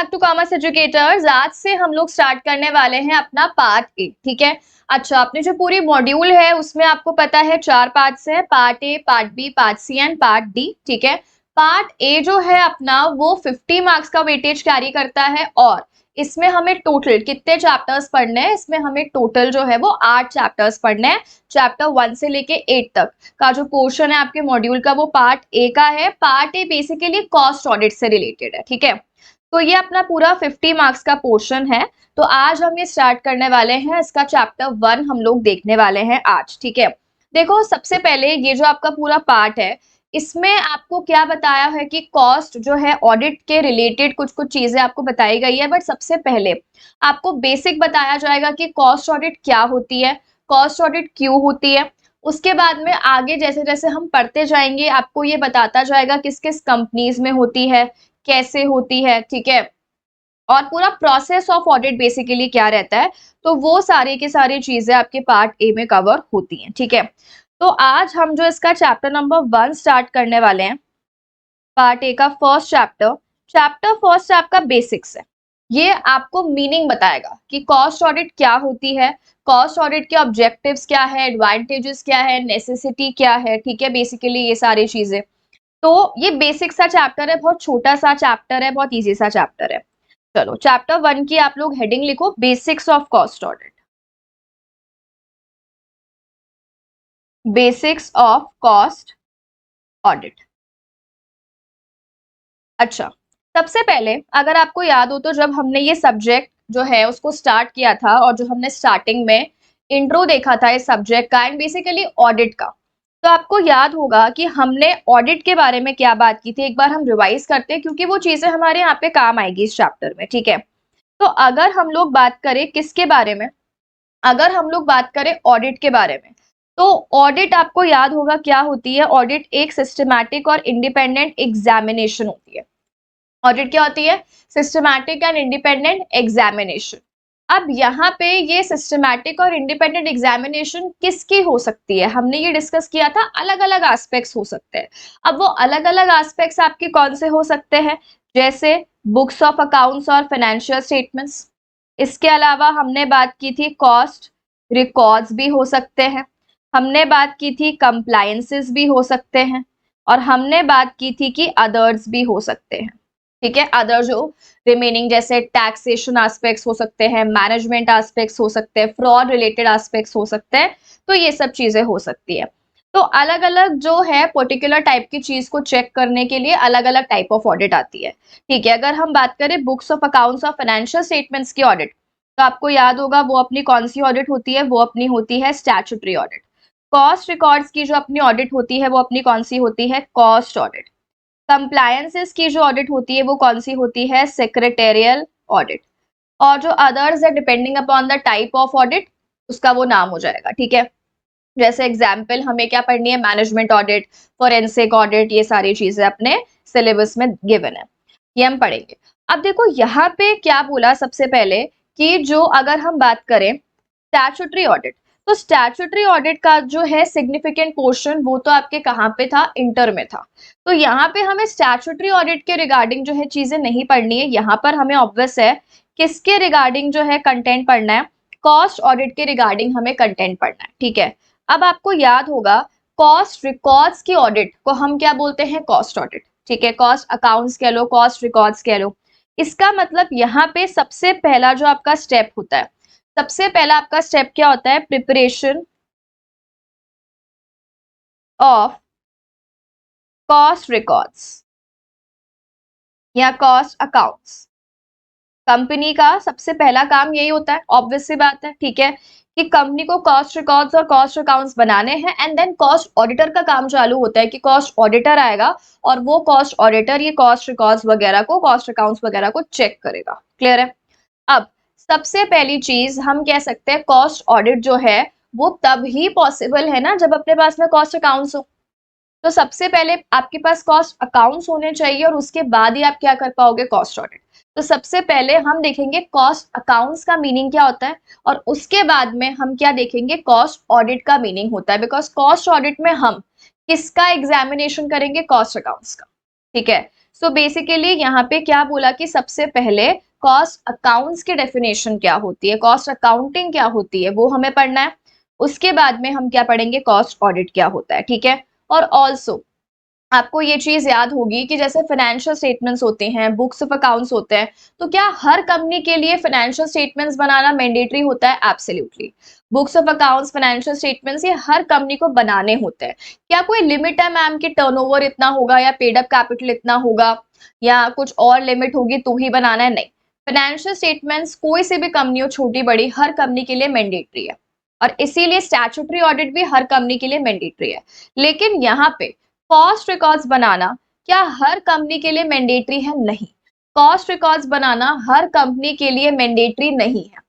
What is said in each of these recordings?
Back to commerce educators. आज से हम लोग स्टार्ट करने वाले हैं अपना पार्ट ए। ठीक है, अच्छा अपनी जो पूरी मॉड्यूल है उसमें आपको पता है 4 पार्ट्स है, part A, part B, part C and part D. ठीक है, पार्ट ए जो है अपना वो 50 मार्क्स का वेटेज कैरी करता है और इसमें हमें टोटल कितने चैप्टर्स पढ़ने हैं, इसमें हमें टोटल जो है वो 8 चैप्टर्स पढ़ने हैं। चैप्टर 1 से लेके 8 तक का जो पोर्शन है आपके मॉड्यूल का वो पार्ट ए का है। पार्ट ए बेसिकली कॉस्ट ऑडिट से रिलेटेड है। ठीक है, तो ये अपना पूरा 50 मार्क्स का पोर्शन है। तो आज हम ये स्टार्ट करने वाले हैं, इसका चैप्टर 1 हम लोग देखने वाले हैं आज। ठीक है, देखो सबसे पहले ये जो आपका पूरा पार्ट है इसमें आपको क्या बताया है कि कॉस्ट जो है ऑडिट के रिलेटेड कुछ कुछ चीजें आपको बताई गई है। बट सबसे पहले आपको बेसिक बताया जाएगा कि कॉस्ट ऑडिट क्या होती है, कॉस्ट ऑडिट क्यों होती है। उसके बाद में आगे जैसे जैसे हम पढ़ते जाएंगे आपको ये बताता जाएगा किस किस कंपनीज में होती है, कैसे होती है। ठीक है, और पूरा प्रोसेस ऑफ ऑडिट बेसिकली क्या रहता है, तो वो सारी की सारी चीजें आपके पार्ट ए में कवर होती हैं। ठीक है, तो आज हम जो इसका चैप्टर नंबर 1 स्टार्ट करने वाले हैं, पार्ट ए का फर्स्ट चैप्टर फर्स्ट आपका बेसिक्स है। ये आपको मीनिंग बताएगा कि कॉस्ट ऑडिट क्या होती है, कॉस्ट ऑडिट के ऑब्जेक्टिव्स क्या है, एडवांटेजेस क्या है, नेसेसिटी क्या है। ठीक है, बेसिकली ये सारी चीजें। तो ये बेसिक सा चैप्टर है, बहुत छोटा सा चैप्टर है, बहुत इजी सा चैप्टर है। चलो चैप्टर 1 की आप लोग हेडिंग लिखो, basics of cost audit. Basics of cost audit. अच्छा, सबसे पहले अगर आपको याद हो तो जब हमने ये सब्जेक्ट जो है उसको स्टार्ट किया था और जो हमने स्टार्टिंग में इंट्रो देखा था इस सब्जेक्ट का एंड बेसिकली ऑडिट का, तो आपको याद होगा कि हमने ऑडिट के बारे में क्या बात की थी। एक बार हम रिवाइज करते हैं क्योंकि वो चीजें हमारे यहाँ पे काम आएगी इस चैप्टर में। ठीक है, तो अगर हम लोग बात करें किसके बारे में, अगर हम लोग बात करें ऑडिट के बारे में, तो ऑडिट आपको याद होगा क्या होती है। ऑडिट एक सिस्टमैटिक और इंडिपेंडेंट एग्जामिनेशन होती है। ऑडिट क्या होती है? Systematic and independent examination. अब यहाँ पे ये सिस्टमैटिक और इंडिपेंडेंट एग्जामिनेशन किसकी हो सकती है, हमने ये डिस्कस किया था, अलग अलग एस्पेक्ट्स हो सकते हैं। अब वो अलग अलग एस्पेक्ट्स आपके कौन से हो सकते हैं, जैसे बुक्स ऑफ अकाउंट्स और फाइनेंशियल स्टेटमेंट्स। इसके अलावा हमने बात की थी कॉस्ट रिकॉर्ड्स भी हो सकते हैं, हमने बात की थी कंप्लायंसेस भी हो सकते हैं, और हमने बात की थी कि अदर्स भी हो सकते हैं। ठीक है, अदर जो रिमेनिंग जैसे टैक्सेशन एस्पेक्ट्स हो सकते हैं, मैनेजमेंट एस्पेक्ट्स हो सकते हैं, फ्रॉड रिलेटेड एस्पेक्ट्स हो सकते हैं, तो ये सब चीजें हो सकती है। तो अलग अलग जो है पर्टिकुलर टाइप की चीज को चेक करने के लिए अलग अलग टाइप ऑफ ऑडिट आती है। ठीक है, अगर हम बात करें बुक्स ऑफ अकाउंट्स और फाइनेंशियल स्टेटमेंट्स की ऑडिट, तो आपको याद होगा वो अपनी कौन सी ऑडिट होती है, वो अपनी होती है स्टैट्यूटरी ऑडिट। कॉस्ट रिकॉर्ड्स की जो अपनी ऑडिट होती है वो अपनी कौन सी होती है, कॉस्ट ऑडिट। कंप्लायंसेस की जो ऑडिट होती है वो कौन सी होती है, सेक्रेटेरियल ऑडिट। और जो अदर्स है depending upon the type of audit उसका वो नाम हो जाएगा। ठीक है, जैसे एग्जाम्पल हमें क्या पढ़नी है, मैनेजमेंट ऑडिट, फोरेंसिक ऑडिट, ये सारी चीजें अपने सिलेबस में गिवन है, ये हम पढ़ेंगे। अब देखो यहाँ पे क्या बोला सबसे पहले कि जो अगर हम बात करें स्टैट्यूटरी ऑडिट, तो स्टैट्यूटरी ऑडिट का जो है सिग्निफिकेंट पोर्शन वो तो आपके कहाँ पे था, इंटर में था। तो यहाँ पे हमें स्टैट्यूटरी ऑडिट के रिगार्डिंग जो है चीजें नहीं पढ़नी है, यहाँ पर हमें ऑब्वियस है किसके रिगार्डिंग जो है कंटेंट पढ़ना है, कॉस्ट ऑडिट के रिगार्डिंग हमें कंटेंट पढ़ना है। ठीक है, अब आपको याद होगा कॉस्ट रिकॉर्ड्स की ऑडिट को हम क्या बोलते हैं, कॉस्ट ऑडिट। ठीक है, कॉस्ट अकाउंट्स कह लो, कॉस्ट रिकॉर्ड्स कह लो। इसका मतलब यहाँ पे सबसे पहला जो आपका स्टेप होता है, सबसे पहला आपका स्टेप क्या होता है, प्रिपरेशन ऑफ कॉस्ट रिकॉर्ड्स या कॉस्ट अकाउंट्स। कंपनी का सबसे पहला काम यही होता है, ऑब्वियस सी बात है। ठीक है, कि कंपनी को कॉस्ट रिकॉर्ड्स और कॉस्ट अकाउंट्स बनाने हैं एंड देन कॉस्ट ऑडिटर का काम चालू होता है कि कॉस्ट ऑडिटर आएगा और वो कॉस्ट ऑडिटर ये कॉस्ट रिकॉर्ड्स वगैरह को, कॉस्ट अकाउंट्स वगैरह को चेक करेगा। क्लियर है? अब सबसे पहली चीज हम कह सकते हैं कॉस्ट ऑडिट जो है वो तब ही पॉसिबल है ना जब अपने पास में कॉस्ट अकाउंट्स हो। तो सबसे पहले आपके पास कॉस्ट अकाउंट्स होने चाहिए और उसके बाद ही आप क्या कर पाओगे, कॉस्ट ऑडिट। तो सबसे पहले हम देखेंगे कॉस्ट अकाउंट्स का मीनिंग क्या होता है और उसके बाद में हम क्या देखेंगे, कॉस्ट ऑडिट का मीनिंग होता है। बिकॉज कॉस्ट ऑडिट में हम किसका एग्जामिनेशन करेंगे, कॉस्ट अकाउंट्स का। ठीक है, सो बेसिकली यहाँ पे क्या बोला कि सबसे पहले कॉस्ट अकाउंट्स की डेफिनेशन क्या होती है, कॉस्ट अकाउंटिंग क्या होती है, वो हमें पढ़ना है। उसके बाद में हम क्या पढ़ेंगे, कॉस्ट ऑडिट क्या होता है, ठीक है। और ऑल्सो आपको ये चीज याद होगी कि जैसे फाइनेंशियल स्टेटमेंट्स होते हैं, बुक्स ऑफ अकाउंट्स होते हैं, तो क्या हर कंपनी के लिए फाइनेंशियल स्टेटमेंट्स बनाना मैंडेटरी होता है? Absolutely. Books of accounts, financial statements ये हर कंपनी को बनाने होते हैं। क्या कोई लिमिट है मैम कि टर्नओवर इतना होगा या पेड अप कैपिटल इतना होगा या कुछ और लिमिट होगी तो ही बनाना है? नहीं। फाइनेंशियल स्टेटमेंट्स कोई से भी कंपनी हो, छोटी बड़ी, हर कंपनी के लिए मैंडेटरी है। और इसीलिए स्टैट्यूटरी ऑडिट भी हर कंपनी के लिए मैंडेटरी है। लेकिन यहाँ पे कॉस्ट रिकॉर्ड्स बनाना क्या हर कंपनी के लिए मैंडेटरी है? नहीं। कॉस्ट रिकॉर्ड्स बनाना हर कंपनी के लिए मैंडेटरी नहीं है।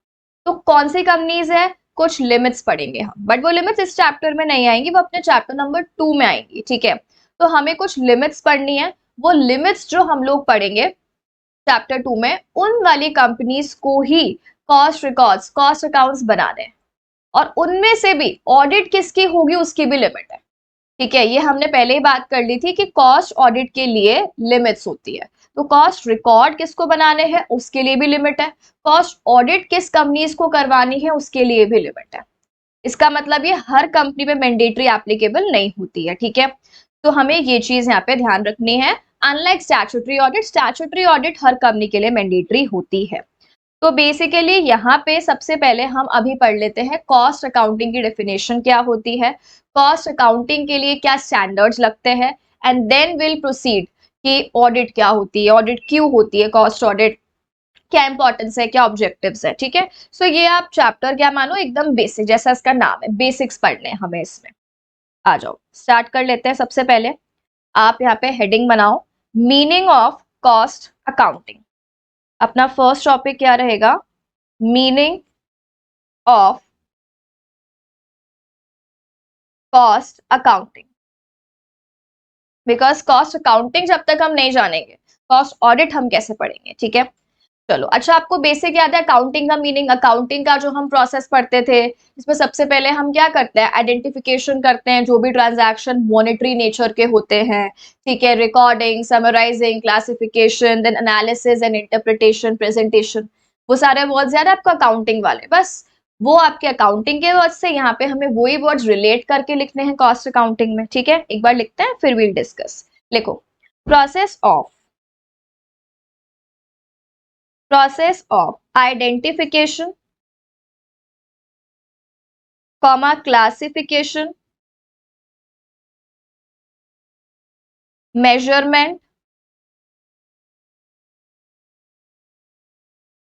तो कौन सी कंपनीज है? कुछ लिमिट्स पढ़ेंगे हम, बट वो लिमिट्स इस चैप्टर में नहीं आएंगी, वो अपने चैप्टर नंबर 2 में आएंगी, ठीक है। तो हमें कुछ लिमिट्स पढ़नी है। वो लिमिट्स जो हम लोग पढ़ेंगे चैप्टर 2 में, उन वाली कंपनीज को ही कॉस्ट रिकॉर्ड्स, कॉस्ट अकाउंट्स बनाने हैं। और उनमें से भी ऑडिट किसकी होगी उसकी भी लिमिट है, ठीक है। ये हमने पहले ही बात कर ली थी कि कॉस्ट ऑडिट के लिए लिमिट्स होती है। तो कॉस्ट रिकॉर्ड किसको बनाने हैं उसके लिए भी लिमिट है। कॉस्ट ऑडिट किस कंपनीज को करवानी है उसके लिए भी लिमिट है। इसका मतलब ये हर कंपनी पे मैंडेटरी एप्लीकेबल नहीं होती है, ठीक है। तो हमें ये चीज यहाँ पे ध्यान रखनी है। Unlike statutory audit, statutory audit हर कंपनी के लिए मैंडेटरी होती है। तो बेसिकली यहाँ पे सबसे पहले हम अभी पढ़ लेते हैं कॉस्ट अकाउंटिंग की डेफिनेशन क्या होती है, कॉस्ट अकाउंटिंग के लिए क्या स्टैंडर्ड्स लगते हैं, एंड देन विल प्रोसीड कि ऑडिट क्या होती है, ऑडिट क्यों होती है, कॉस्ट ऑडिट क्या इंपॉर्टेंस है, क्या ऑब्जेक्टिव्स है, ठीक है। सो ये आप चैप्टर क्या मानो एकदम बेसिक, जैसा इसका नाम है, बेसिक्स पढ़ने हमें इसमें। आ जाओ स्टार्ट कर लेते हैं। सबसे पहले आप यहाँ पे हेडिंग बनाओ, मीनिंग ऑफ कॉस्ट अकाउंटिंग। अपना फर्स्ट टॉपिक क्या रहेगा, meaning of cost accounting. Because cost accounting जब तक हम नहीं जानेंगे, कॉस्ट ऑडिट हम कैसे पढ़ेंगे, ठीक है। चलो अच्छा, आपको बेसिक याद है अकाउंटिंग का मीनिंग? अकाउंटिंग का जो हम प्रोसेस पढ़ते थे, इसमें सबसे पहले हम क्या करते हैं, आइडेंटिफिकेशन करते हैं जो भी ट्रांजैक्शन मॉनेटरी नेचर के होते हैं, ठीक है। Recording, summarising, classification, then analysis and interpretation, presentation, वो सारे वर्ड्स याद है आपको अकाउंटिंग वाले? बस वो आपके अकाउंटिंग के वर्ड्स से, यहाँ पे हमें वही वर्ड्स रिलेट करके लिखने हैं कॉस्ट अकाउंटिंग में, ठीक है। एक बार लिखते हैं फिर वील डिस्कस। लिखो, process of identification, comma classification, measurement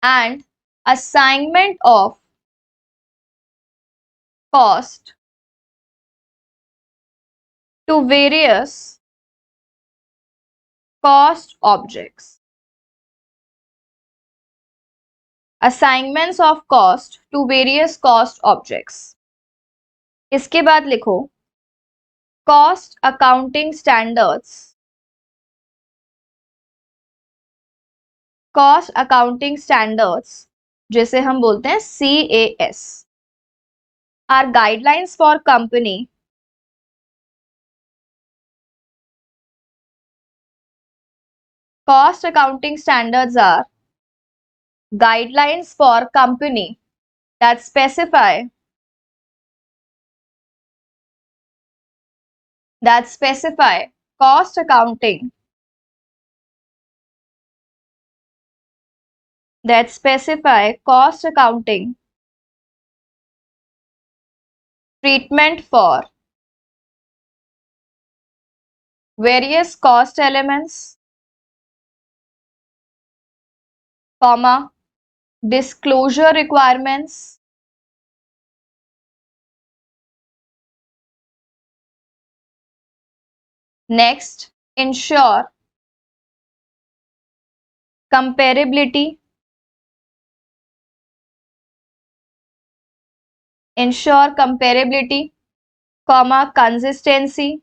and assignment of cost to various cost objects. Assignments of cost to various cost objects. इसके बाद लिखो cost accounting standards. Cost accounting standards जिसे हम बोलते हैं CAS are guidelines for company cost accounting standards are guidelines for company that specify cost accounting treatment for various cost elements, comma disclosure requirements, next ensure comparability, comma consistency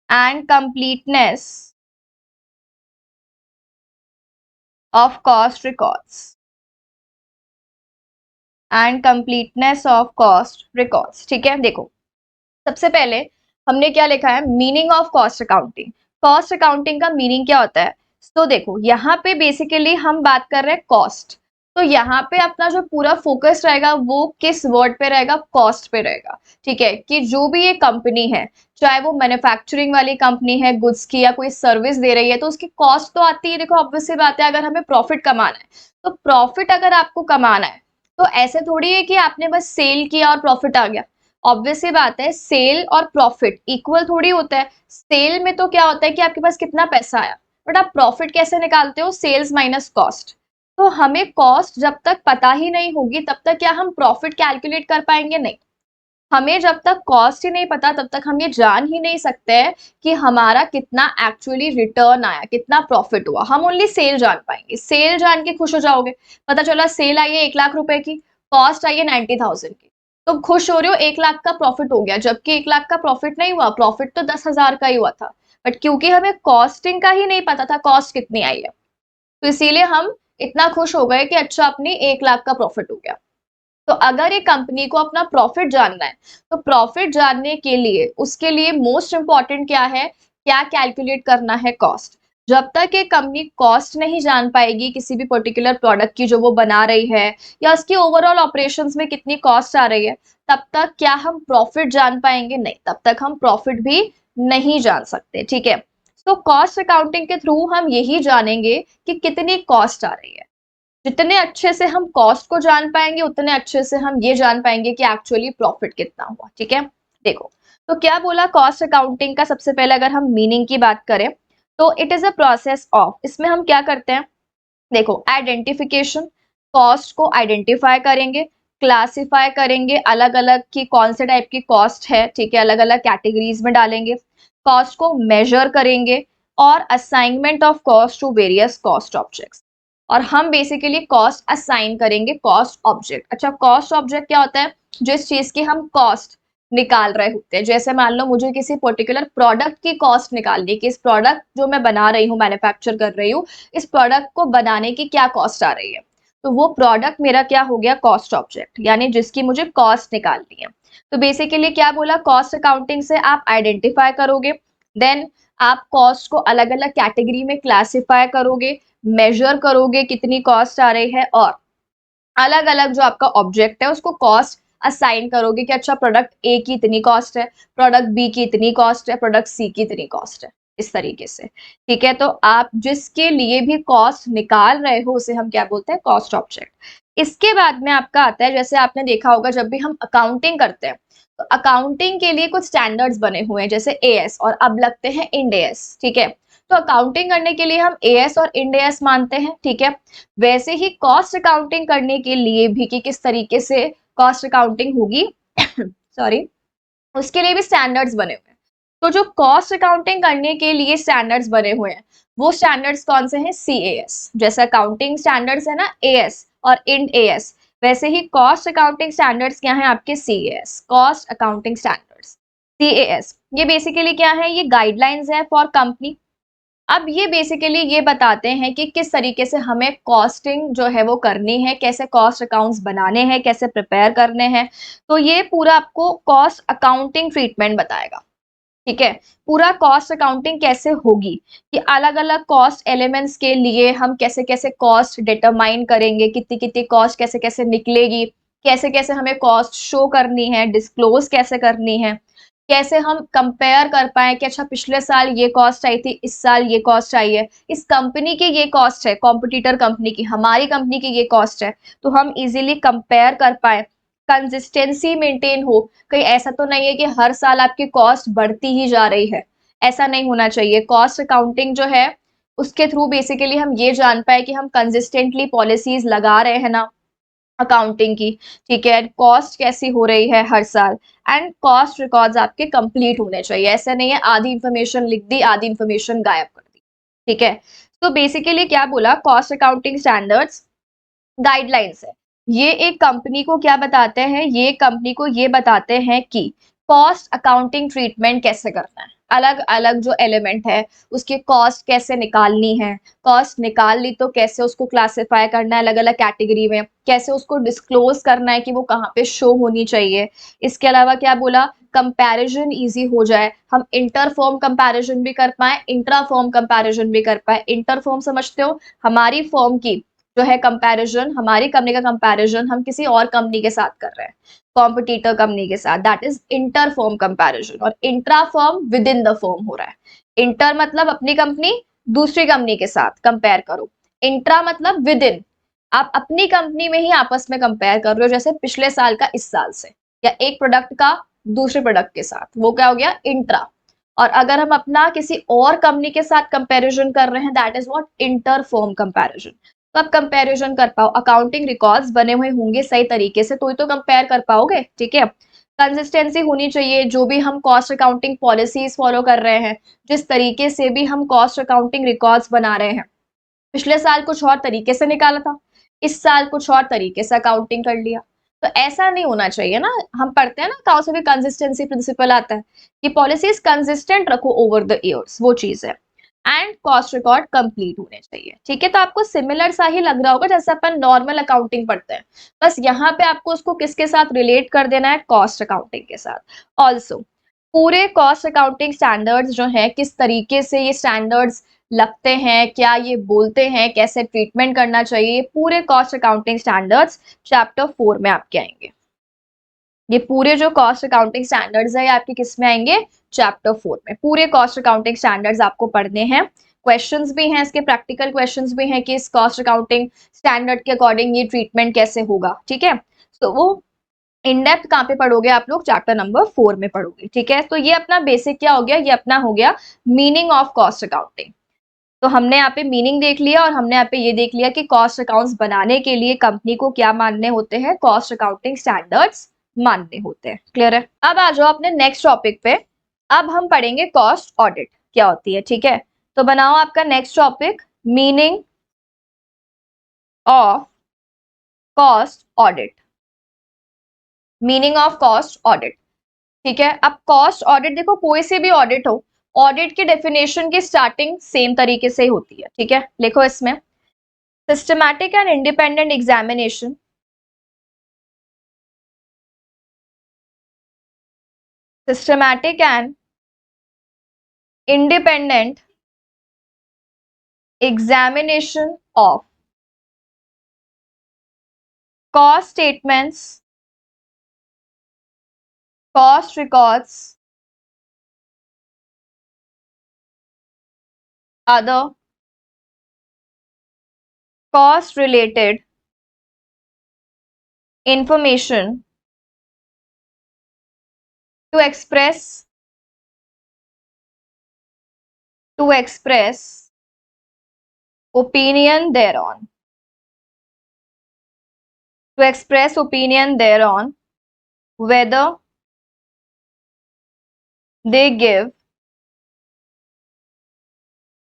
and completeness of cost records, ठीक है। देखो सबसे पहले हमने क्या लिखा है, meaning of cost accounting. Cost accounting का मीनिंग क्या होता है? तो देखो यहाँ पे बेसिकली हम बात कर रहे हैं कॉस्ट, तो यहाँ पे अपना जो पूरा फोकस रहेगा वो किस वर्ड पे रहेगा? कॉस्ट पे रहेगा। ठीक है, कि जो भी ये कंपनी है, चाहे वो मैन्युफैक्चरिंग वाली कंपनी है गुड्स की या कोई सर्विस दे रही है, तो उसकी कॉस्ट तो आती है। देखो ऑब्वियस सी बात है, अगर हमें प्रॉफिट कमाना है, तो प्रॉफिट अगर आपको कमाना है तो ऐसे थोड़ी है कि आपने बस सेल किया और प्रॉफिट आ गया। ऑब्वियस सी बात है, सेल और प्रॉफिट इक्वल थोड़ी होता है। सेल में तो क्या होता है कि आपके पास कितना पैसा आया, बट आप प्रॉफिट कैसे निकालते हो? Sales minus cost. तो हमें कॉस्ट जब तक पता ही नहीं होगी तब तक क्या हम प्रॉफिट कैलकुलेट कर पाएंगे? नहीं। हमें जब तक कॉस्ट ही नहीं पता तब तक हम ये जान ही नहीं सकते हैं कि हमारा कितना एक्चुअली रिटर्न आया, कितना प्रॉफिट हुआ। हम ओनली सेल जान पाएंगे, सेल जान के खुश हो जाओगे। पता चला सेल आई है 1 लाख रुपए की, कॉस्ट आई है 90,000 की, तुम खुश हो रहे हो 1 लाख का प्रॉफिट हो गया, जबकि 1 लाख का प्रॉफिट नहीं हुआ, प्रॉफिट तो 10,000 का ही हुआ था। बट क्योंकि हमें कॉस्टिंग का ही नहीं पता था कॉस्ट कितनी आई है, तो इसीलिए हम इतना खुश हो गए कि अच्छा अपनी 1 लाख का प्रॉफिट हो गया। तो अगर एक कंपनी को अपना प्रॉफिट जानना है, तो प्रॉफिट जानने के लिए उसके लिए मोस्ट इंपॉर्टेंट क्या है? क्या कैलकुलेट करना है? कॉस्ट। जब तक एक कंपनी कॉस्ट नहीं जान पाएगी किसी भी पर्टिकुलर प्रोडक्ट की जो वो बना रही है, या उसकी ओवरऑल ऑपरेशंस में कितनी कॉस्ट आ रही है, तब तक क्या हम प्रॉफिट जान पाएंगे? नहीं, तब तक हम प्रॉफिट भी नहीं जान सकते। ठीक है, तो कॉस्ट अकाउंटिंग के थ्रू हम यही जानेंगे कि कितनी कॉस्ट आ रही है। जितने अच्छे से हम कॉस्ट को जान पाएंगे उतने अच्छे से हम ये जान पाएंगे कि एक्चुअली प्रॉफिट कितना हुआ। ठीक है, देखो तो क्या बोला कॉस्ट अकाउंटिंग का? सबसे पहले अगर हम मीनिंग की बात करें तो it is a process of, इसमें हम क्या करते हैं? देखो आइडेंटिफिकेशन, कॉस्ट को आइडेंटिफाई करेंगे, क्लासिफाई करेंगे अलग अलग की कौन से टाइप की कॉस्ट है। ठीक है, अलग अलग कैटेगरीज में डालेंगे, कॉस्ट को मेजर करेंगे, और assignment of cost to various cost objects. और हम बेसिकली कॉस्ट असाइन करेंगे कॉस्ट ऑब्जेक्ट। अच्छा, कॉस्ट ऑब्जेक्ट क्या होता है? जिस चीज की हम कॉस्ट निकाल रहे होते हैं। जैसे मान लो मुझे किसी पर्टिकुलर प्रोडक्ट की कॉस्ट निकालनी, कि इस प्रोडक्ट जो मैं बना रही हूँ, मैन्युफैक्चर कर रही हूँ, इस प्रोडक्ट को बनाने की क्या कॉस्ट आ रही है, तो वो प्रोडक्ट मेरा क्या हो गया? कॉस्ट ऑब्जेक्ट, यानी जिसकी मुझे कॉस्ट निकालनी है। तो बेसिकली क्या बोला? कॉस्ट अकाउंटिंग से आप आइडेंटिफाई करोगे, देन आप कॉस्ट को अलग अलग कैटेगरी में क्लासिफाई करोगे, मेजर करोगे कितनी कॉस्ट आ रही है, और अलग अलग जो आपका ऑब्जेक्ट है उसको कॉस्ट असाइन करोगे कि अच्छा प्रोडक्ट ए की इतनी कॉस्ट है, प्रोडक्ट बी की इतनी कॉस्ट है, प्रोडक्ट सी की इतनी कॉस्ट है, इस तरीके से। ठीक है, तो आप जिसके लिए भी कॉस्ट निकाल रहे हो उसे हम क्या बोलते हैं? Cost object. इसके बाद में आपका आता है, जैसे आपने देखा होगा जब भी हम अकाउंटिंग करते हैं तो अकाउंटिंग के लिए कुछ स्टैंडर्ड्स बने हुए हैं, जैसे एएस, और अब लगते हैं इंड एएस। ठीक है, तो अकाउंटिंग करने के लिए हम एएस और इंड एएस मानते हैं। ठीक है, वैसे ही कॉस्ट अकाउंटिंग करने के लिए भी कि किस तरीके से कॉस्ट अकाउंटिंग होगी सॉरी, उसके लिए भी स्टैंडर्ड्स बने हुए हैं। तो जो कॉस्ट अकाउंटिंग करने के लिए स्टैंडर्ड्स बने हुए हैं, वो स्टैंडर्ड्स कौन से हैं? सीएएस। जैसे अकाउंटिंग स्टैंडर्ड्स है ना एएस और इंड एएस, वैसे ही कॉस्ट अकाउंटिंग स्टैंडर्ड्स क्या है आपके? CAS, cost accounting standards, CAS. ये बेसिकली क्या है? ये गाइडलाइंस है फॉर कंपनी। अब ये बेसिकली ये बताते हैं कि किस तरीके से हमें कॉस्टिंग जो है वो करनी है, कैसे कॉस्ट अकाउंट्स बनाने हैं, कैसे प्रिपेयर करने हैं। तो ये पूरा आपको कॉस्ट अकाउंटिंग ट्रीटमेंट बताएगा। ठीक है, पूरा कॉस्ट अकाउंटिंग कैसे होगी, कि अलग अलग कॉस्ट एलिमेंट्स के लिए हम कैसे कैसे कॉस्ट डिटरमाइन करेंगे, कितनी कितनी कॉस्ट कैसे कैसे निकलेगी, कैसे कैसे हमें कॉस्ट शो करनी है, डिस्क्लोज कैसे करनी है, कैसे हम कंपेयर कर पाए कि अच्छा पिछले साल ये कॉस्ट आई थी, इस साल ये कॉस्ट आई है, इस कंपनी की ये कॉस्ट है, कॉम्पिटिटर कंपनी की, हमारी कंपनी की ये कॉस्ट है, तो हम इजीली कंपेयर कर पाए, कंसिस्टेंसी मेंटेन हो। कहीं ऐसा तो नहीं है कि हर साल आपकी कॉस्ट बढ़ती ही जा रही है, ऐसा नहीं होना चाहिए। कॉस्ट अकाउंटिंग जो है उसके थ्रू बेसिकली हम ये जान पाए कि हम कंसिस्टेंटली पॉलिसीज लगा रहे हैं ना अकाउंटिंग की। ठीक है, कॉस्ट कैसी हो रही है हर साल, एंड कॉस्ट रिकॉर्ड्स आपके कंप्लीट होने चाहिए। ऐसा नहीं है आधी इंफॉर्मेशन लिख दी आधी इंफॉर्मेशन गायब कर दी। ठीक है, तो बेसिकली क्या बोला? कॉस्ट अकाउंटिंग स्टैंडर्ड्स गाइडलाइंस है। ये एक कंपनी को क्या बताते हैं? ये कंपनी को ये बताते हैं कि कॉस्ट अकाउंटिंग ट्रीटमेंट कैसे करना है। अलग अलग जो एलिमेंट है उसकी कॉस्ट कैसे निकालनी है, कॉस्ट निकाल ली तो कैसे उसको क्लासिफाई करना है अलग अलग कैटेगरी में, कैसे उसको डिस्क्लोज करना है कि वो कहाँ पे शो होनी चाहिए। इसके अलावा क्या बोला, कंपैरिजन इजी हो जाए, हम इंटर फॉर्म कंपैरिजन भी कर पाए, इंट्रा फॉर्म कंपैरिजन भी कर पाए। इंटर फॉर्म समझते हो, हमारी फॉर्म की जो है कंपैरिजन, हमारी कंपनी का कंपैरिजन हम किसी और कंपनी के साथ कर रहे हैं, कॉम्पिटिटर कंपनी के साथ, that is inter firm comparison. और intra firm within the firm हो रहा है। इंटर मतलब अपनी कंपनी दूसरी कंपनी के साथ कंपेयर करो, इंट्रा मतलब विद इन, आप अपनी कंपनी में ही आपस में कंपेयर कर रहे हो, जैसे पिछले साल का इस साल से, या एक प्रोडक्ट का दूसरे प्रोडक्ट के साथ, वो क्या हो गया इंट्रा। और अगर हम अपना किसी और कंपनी के साथ कंपैरिजन कर रहे हैं, that is what inter firm comparison. तो आप कंपैरिजन कर पाओ, अकाउंटिंग रिकॉर्ड्स बने हुए होंगे सही तरीके से तो ही तो कंपेयर कर पाओगे, ठीक है। कंसिस्टेंसी होनी चाहिए, जो भी हम कॉस्ट अकाउंटिंग पॉलिसीज फॉलो कर रहे हैं, जिस तरीके से भी हम कॉस्ट अकाउंटिंग रिकॉर्ड्स बना रहे हैं, पिछले साल कुछ और तरीके से निकाला था, इस साल कुछ और तरीके से अकाउंटिंग कर लिया। तो ऐसा नहीं होना चाहिए ना, हम पढ़ते हैं ना अकाउंट्स में भी कंसिस्टेंसी प्रिंसिपल आता है कि पॉलिसीज कंसिस्टेंट रखो ओवर द इयर्स, वो चीज है। एंड कॉस्ट रिकॉर्ड कंप्लीट होने चाहिए, ठीक है। तो आपको सिमिलर सा ही लग रहा होगा जैसे अपन नॉर्मल अकाउंटिंग पढ़ते हैं, बस यहाँ पे आपको उसको किसके साथ रिलेट कर देना है, कॉस्ट अकाउंटिंग के साथ। ऑल्सो पूरे कॉस्ट अकाउंटिंग स्टैंडर्ड्स जो है, किस तरीके से ये स्टैंडर्ड्स लगते हैं, क्या ये बोलते हैं, कैसे ट्रीटमेंट करना चाहिए, पूरे कॉस्ट अकाउंटिंग स्टैंडर्ड्स चैप्टर 4 में आपके आएंगे। ये पूरे जो कॉस्ट अकाउंटिंग स्टैंडर्ड्स है, ये आपके किस में आएंगे, चैप्टर 4 में। पूरे कॉस्ट अकाउंटिंग स्टैंडर्ड्स आपको पढ़ने हैं, क्वेश्चंस भी हैं इसके, प्रैक्टिकल क्वेश्चंस भी हैं कि इस कॉस्ट अकाउंटिंग स्टैंडर्ड के अकॉर्डिंग ये ट्रीटमेंट कैसे होगा, ठीक है। तो वो इन डेप्थ कहाँ पे पढ़ोगे आप लोग, चैप्टर नंबर 4 में पढ़ोगे, ठीक है। तो ये अपना बेसिक क्या हो गया, ये अपना हो गया मीनिंग ऑफ कॉस्ट अकाउंटिंग। तो हमने यहाँ पे मीनिंग देख लिया और हमने यहाँ पे ये देख लिया कि कॉस्ट अकाउंट्स बनाने के लिए कंपनी को क्या मानने होते हैं, कॉस्ट अकाउंटिंग स्टैंडर्ड्स मानने होते हैं। क्लियर है। अब आ जाओ अपने नेक्स्ट टॉपिक पे। अब हम पढ़ेंगे कॉस्ट ऑडिट क्या होती है, ठीक है। तो बनाओ आपका next topic, meaning of cost audit. Meaning of cost audit, ठीक है। अब कॉस्ट ऑडिट देखो, कोई से भी ऑडिट हो, ऑडिट की डेफिनेशन की स्टार्टिंग सेम तरीके से ही होती है, ठीक है। लिखो इसमें, systematic and independent examination, systematic and independent examination of cost statements, cost records, other cost related information to express opinion thereon, to express opinion thereon, whether they give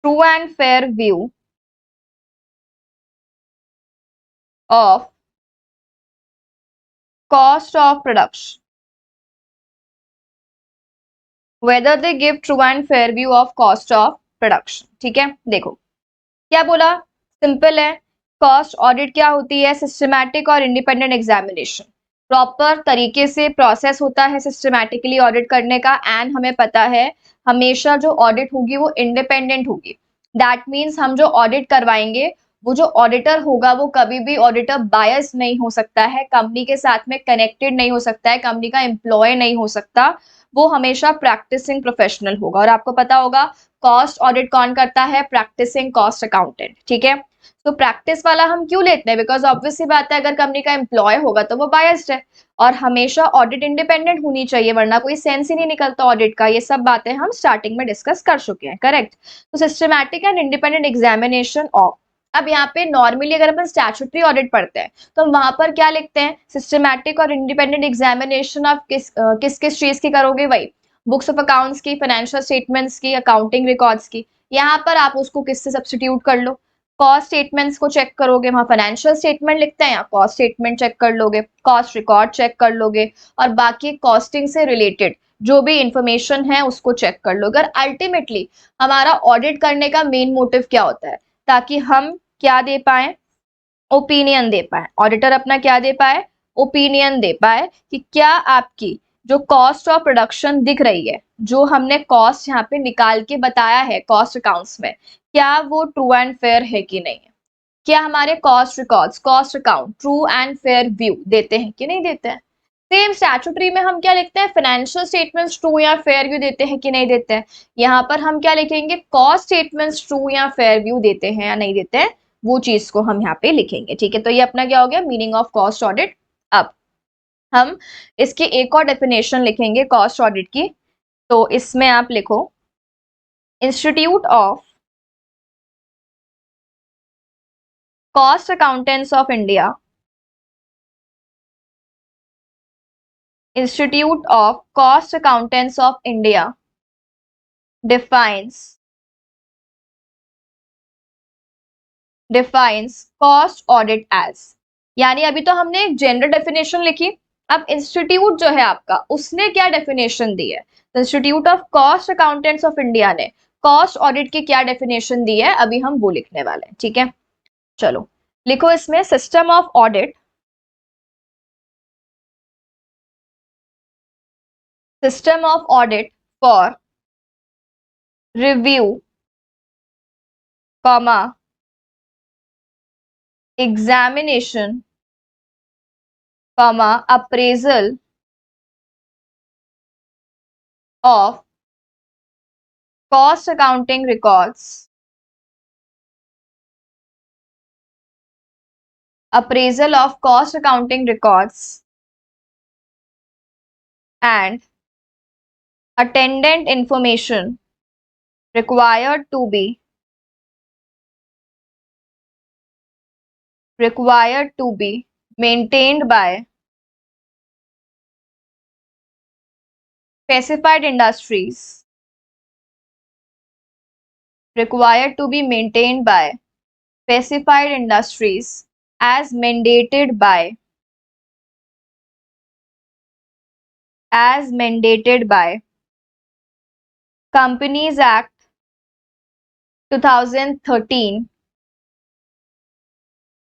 true and fair view of cost of production, whether they give true and fair view of cost of production, ठीक है। देखो क्या बोला, simple है। Cost audit क्या होती है, systematic और इंडिपेंडेंट एग्जामिनेशन, प्रॉपर तरीके से प्रोसेस होता है सिस्टमैटिकली ऑडिट करने का। एंड हमें पता है हमेशा जो ऑडिट होगी वो इंडिपेंडेंट होगी, दैट मीन्स हम जो ऑडिट करवाएंगे, वो जो ऑडिटर होगा वो कभी भी ऑडिटर बायस नहीं हो सकता है, कंपनी के साथ में कनेक्टेड नहीं हो सकता है, कंपनी का एम्प्लॉय नहीं हो सकता, वो हमेशा प्रैक्टिसिंग प्रोफेशनल होगा। और आपको पता होगा कॉस्ट ऑडिट कौन करता है, प्रैक्टिसिंग कॉस्ट अकाउंटेंट, ठीक है। तो प्रैक्टिस वाला हम क्यों लेते हैं, बिकॉज ऑब्वियस सी बात है अगर कंपनी का एम्प्लॉय होगा तो वो बायस्ड है। और हमेशा ऑडिट इंडिपेंडेंट होनी चाहिए, वरना कोई सेंस ही नहीं निकलता ऑडिट का। ये सब बातें हम स्टार्टिंग में डिस्कस कर चुके हैं, करेक्ट। तो systematic and independent examination of, अब यहाँ पे नॉर्मली अगर अपन स्टैट्यूटरी ऑडिट पढ़ते हैं तो हम वहां पर क्या लिखते हैं, सिस्टमैटिक और इंडिपेंडेंट एग्जामिनेशन ऑफ किस किस चीज की करोगे, वही बुक्स ऑफ अकाउंट्स की, फाइनेंशियल स्टेटमेंट्स की, अकाउंटिंग रिकॉर्ड्स की। यहाँ पर आप उसको किससे सब्स्टिट्यूट कर लो, कॉस्ट स्टेटमेंट्स को चेक करोगे, वहां फाइनेंशियल स्टेटमेंट लिखते हैं, या कॉस्ट स्टेटमेंट चेक कर लोगे, कॉस्ट रिकॉर्ड चेक कर लोगे, और बाकी कॉस्टिंग से रिलेटेड जो भी इंफॉर्मेशन है उसको चेक कर लोगे। और अल्टीमेटली हमारा ऑडिट करने का मेन मोटिव क्या होता है, ताकि हम क्या दे पाए, ओपिनियन दे पाए। ऑडिटर अपना क्या दे पाए, ओपिनियन दे पाए कि क्या आपकी जो कॉस्ट ऑफ प्रोडक्शन दिख रही है, जो हमने कॉस्ट यहाँ पे निकाल के बताया है कॉस्ट अकाउंट्स में, क्या वो ट्रू एंड फेयर है कि नहीं है, क्या हमारे cost records, cost account true and fair view देते हैं कि नहीं देते हैं। सेम स्टैट्यूटरी में हम क्या लिखते हैं, फाइनेंशियल स्टेटमेंट्स ट्रू या फेयर व्यू देते हैं कि नहीं देते हैं। यहाँ पर हम क्या लिखेंगे, कॉस्ट स्टेटमेंट्स ट्रू या फेयर व्यू देते हैं या नहीं देते हैं, वो चीज को हम यहाँ पे लिखेंगे। ठीक है, तो ये अपना क्या हो गया, मीनिंग ऑफ कॉस्ट ऑडिट। अब हम इसकी एक और डेफिनेशन लिखेंगे कॉस्ट ऑडिट की। तो इसमें आप लिखो, institute of cost accountants of India, institute of cost accountants of India defines cost audit as, यानी अभी तो हमने एक जनरल डेफिनेशन लिखी, अब इंस्टीट्यूट जो है आपका उसने क्या डेफिनेशन दी है, institute of cost accountants of India ने कॉस्ट ऑडिट की क्या डेफिनेशन दी है, अभी हम वो लिखने वाले हैं। ठीक है, चलो लिखो इसमें, system of audit, system of audit for review comma examination comma appraisal of cost accounting records, appraisal of cost accounting records and attendant information required to be maintained by specified industries, required to be maintained by specified industries as mandated by Companies Act 2013,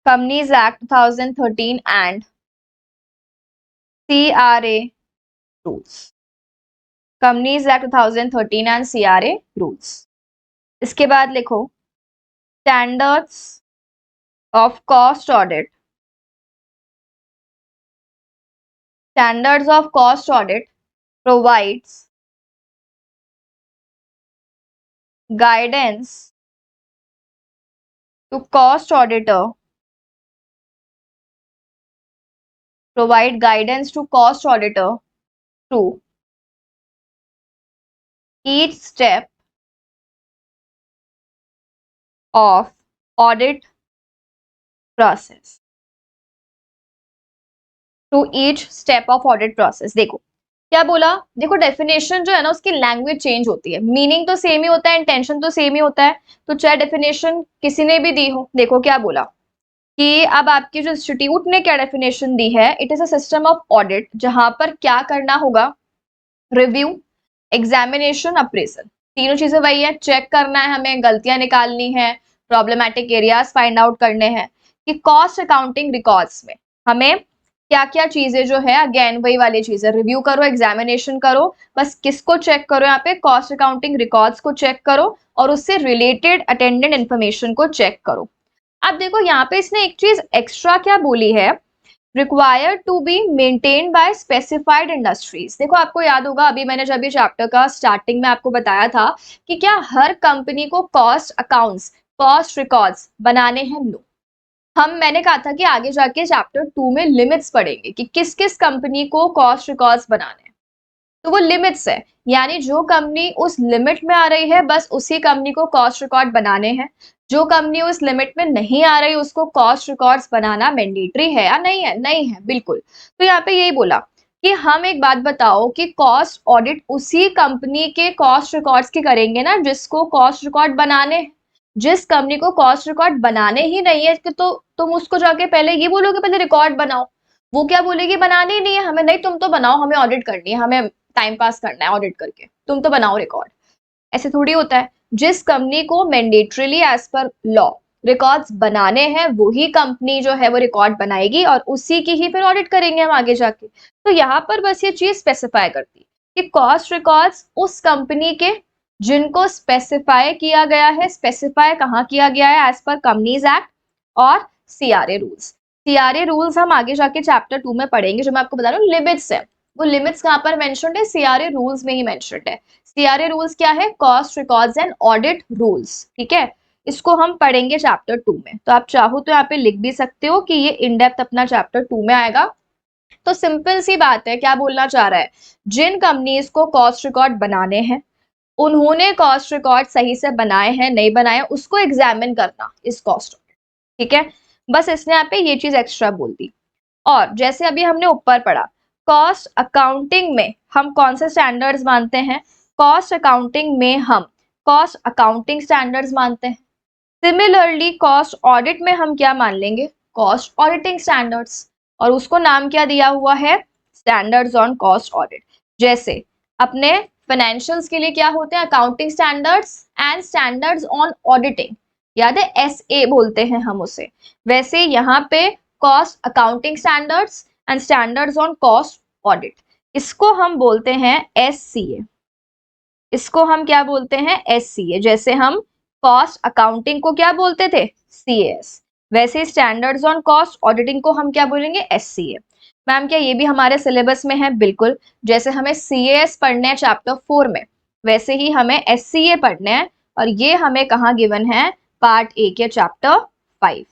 Companies Act 2013 and CRA rules, Companies Act 2013 and CRA rules। इसके बाद लिखो, standards of cost audit, standards of cost audit provides guidance to cost auditor, through each step of audit process, through each step of audit process। देखो क्या बोला, देखो definition जो है ना उसकी लैंग्वेज चेंज होती है, मीनिंग तो सेम ही होता है, इंटेंशन तो सेम ही होता है, तो चाहे डेफिनेशन किसी ने भी दी हो। देखो क्या बोला कि अब आपकी जो इंस्टीट्यूट ने क्या डेफिनेशन दी है, it is a system of audit जहां पर क्या करना होगा, रिव्यू, एग्जामिनेशन, अप्रेजल, तीनों चीजें वही है, चेक करना है हमें, गलतियां निकालनी है, प्रॉब्लमेटिक एरियाज फाइंड आउट करने हैं, कि कॉस्ट अकाउंटिंग रिकॉर्ड्स में हमें क्या क्या चीजें जो है, अगेन वही वाली चीजें, रिव्यू करो, एग्जामिनेशन करो, बस किसको चेक करो, यहाँ पे कॉस्ट अकाउंटिंग रिकॉर्ड्स को चेक करो और उससे रिलेटेड अटेंडेंट इन्फॉर्मेशन को चेक करो। अब देखो यहाँ पे इसने एक चीज एक्स्ट्रा क्या बोली है, required to be maintained by specified industries. देखो आपको याद होगा, अभी मैंने जब ये चैप्टर का स्टार्टिंग में आपको बताया था कि क्या हर कंपनी को कॉस्ट अकाउंट्स, कॉस्ट रिकॉर्ड्स बनाने हैं, नो। मैंने कहा था कि आगे जाके चैप्टर 2 में लिमिट्स पढ़ेंगे कि किस किस कंपनी को कॉस्ट रिकॉर्ड्स बनाने हैं, तो वो लिमिट्स है, यानी जो कंपनी उस लिमिट में आ रही है बस उसी कंपनी को कॉस्ट रिकॉर्ड बनाने हैं, जो कंपनी उस लिमिट में नहीं आ रही उसको कॉस्ट रिकॉर्ड्स बनाना मैंडेटरी है या नहीं है, नहीं है बिल्कुल। तो यहाँ पे यही बोला कि हम एक बात बताओ कि कॉस्ट ऑडिट उसी कंपनी के कॉस्ट रिकॉर्ड्स की करेंगे ना जिसको कॉस्ट रिकॉर्ड बनाने हैं, जिस कंपनी को कॉस्ट रिकॉर्ड बनाने ही नहीं है कि तो तुम उसको जाके पहले ये बोलोगे पहले रिकॉर्ड बनाओ, वो क्या बोलेगी बनाने ही नहीं है हमें, नहीं तुम तो बनाओ, हमें ऑडिट करनी है, हमें टाइम पास करना है ऑडिट करके, तुम तो बनाओ रिकॉर्ड। ऐसे थोड़ी होता है। जिस कंपनी को mandatorily as per law records बनाने हैं वही कंपनी जो है वो रिकॉर्ड बनाएगी और उसी की ही फिर ऑडिट करेंगे हम आगे जाके। तो यहाँ पर बस ये चीज स्पेसिफाई करती है कि कॉस्ट रिकॉर्ड्स उस कंपनी के जिनको स्पेसिफाई किया गया है, स्पेसिफाई कहाँ किया गया है एज पर कंपनीज एक्ट और सीआरए रूल्स। सीआरए रूल्स हम आगे जाके चैप्टर 2 में पढ़ेंगे, जो मैं आपको बता रहा हूँ लिमिट्स है, वो लिमिट्स कहाँ पर मेंशन्ड है, सीआरए रूल्स में ही मेंशन्ड है। सीआरए रूल्स क्या है, cost records and audit rules, ठीक है। इसको हम पढ़ेंगे चैप्टर 2 में, तो आप चाहो तो यहाँ पे लिख भी सकते हो कि ये इन डेप्थ अपना चैप्टर 2 में आएगा। तो सिंपल सी बात है, क्या बोलना चाह रहा है, जिन कंपनीज को कॉस्ट रिकॉर्ड बनाने हैं उन्होंने कॉस्ट रिकॉर्ड सही से बनाए हैं नहीं बनाए उसको एग्जामिन करना इस कॉस्ट, ठीक है। बस इसने यहाँ पे ये चीज एक्स्ट्रा बोल दी। और जैसे अभी हमने ऊपर पढ़ा, कॉस्ट अकाउंटिंग में हम कौन से स्टैंडर्ड्स मानते हैं, कॉस्ट अकाउंटिंग में हम कॉस्ट अकाउंटिंग स्टैंडर्ड्स मानते हैं। सिमिलरली कॉस्ट ऑडिट में हम क्या मान लेंगे, कॉस्ट ऑडिटिंग स्टैंडर्ड्स, और उसको नाम क्या दिया हुआ है, स्टैंडर्ड्स ऑन कॉस्ट ऑडिट। जैसे अपने फाइनेंशियल्स के लिए क्या होते हैं, accounting standards and standards on auditing, याद है एसए बोलते हैं हम उसे। वैसे यहाँ पे cost accounting standards and standards on cost audit, इसको हम बोलते हैं एससीए। इसको हम क्या बोलते हैं, एससीए। जैसे हम कॉस्ट अकाउंटिंग को क्या बोलते थे, सीएस, वैसे स्टैंडर्ड्स ऑन कॉस्ट ऑडिटिंग को हम क्या बोलेंगे, एससीए। मैम क्या ये भी हमारे सिलेबस में है, बिल्कुल। जैसे हमें सीएस पढ़ने हैं चैप्टर 4 में, वैसे ही हमें एससीए पढ़ने हैं, और ये हमें कहाँ गिवन है, पार्ट ए के चैप्टर 5।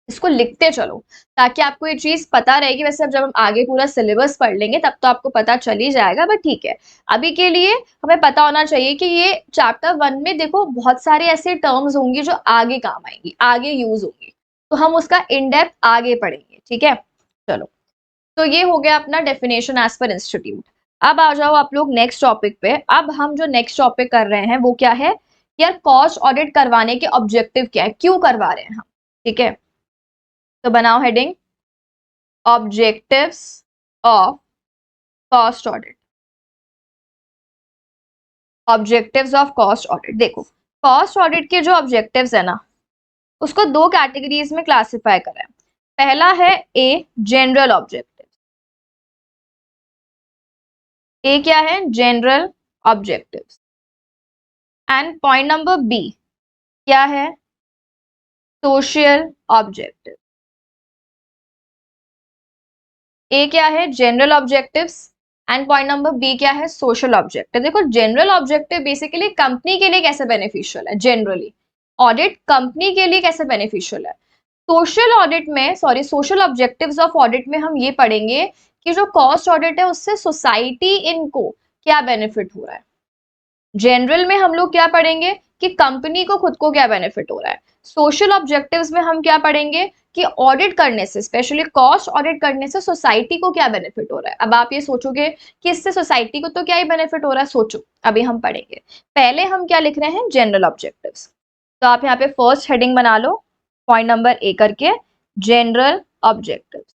इसको लिखते चलो ताकि आपको ये चीज पता रहेगी। वैसे अब जब हम आगे पूरा सिलेबस पढ़ लेंगे तब तो आपको पता चल ही जाएगा, बट ठीक है, अभी के लिए हमें पता होना चाहिए कि ये चैप्टर 1 में देखो बहुत सारे ऐसे टर्म्स होंगी जो आगे काम आएंगी, आगे यूज होंगी, तो हम उसका इन डेप्थ आगे पढ़ेंगे, ठीक है। चलो, तो ये हो गया अपना डेफिनेशन एज पर इंस्टीट्यूट। अब आ जाओ आप लोग नेक्स्ट टॉपिक पे। अब हम जो नेक्स्ट टॉपिक कर रहे हैं वो क्या है, यार कॉस्ट ऑडिट करवाने के ऑब्जेक्टिव क्या है, क्यों करवा रहे हैं हम, ठीक है। तो बनाओ heading, objectives of cost audit. Objectives of cost audit, देखो कॉस्ट ऑडिट के जो ऑब्जेक्टिव्स है ना, उसको दो कैटेगरीज में क्लासिफाई करें। पहला है ए, जनरल ऑब्जेक्टिव। ए क्या है, general objectives. And point number B क्या है, सोशल ऑब्जेक्टिव। ए क्या है, general objectives, and point number B क्या है, सोशल ऑब्जेक्टिव। देखो जनरल ऑब्जेक्टिव बेसिकली कंपनी के लिए कैसे बेनिफिशियल है, जनरली ऑडिट कंपनी के लिए कैसे बेनिफिशियल है। सोशल ऑडिट में, sorry social objectives of audit में हम ये पढ़ेंगे कि जो कॉस्ट ऑडिट है उससे सोसाइटी इनको क्या बेनिफिट हो रहा है। जनरल में हम लोग क्या पढ़ेंगे कि कंपनी को खुद को क्या बेनिफिट हो रहा है। सोशल ऑब्जेक्टिव्स में हम क्या पढ़ेंगे कि ऑडिट करने से, स्पेशली कॉस्ट ऑडिट करने से सोसाइटी को क्या बेनिफिट हो रहा है। अब आप ये सोचोगे कि इससे सोसाइटी को तो क्या ही बेनिफिट हो रहा है, सोचो अभी हम पढ़ेंगे। पहले हम क्या लिख रहे हैं, जनरल ऑब्जेक्टिव्स। तो आप यहाँ पे फर्स्ट हेडिंग बना लो पॉइंट नंबर ए करके, जनरल ऑब्जेक्टिव्स।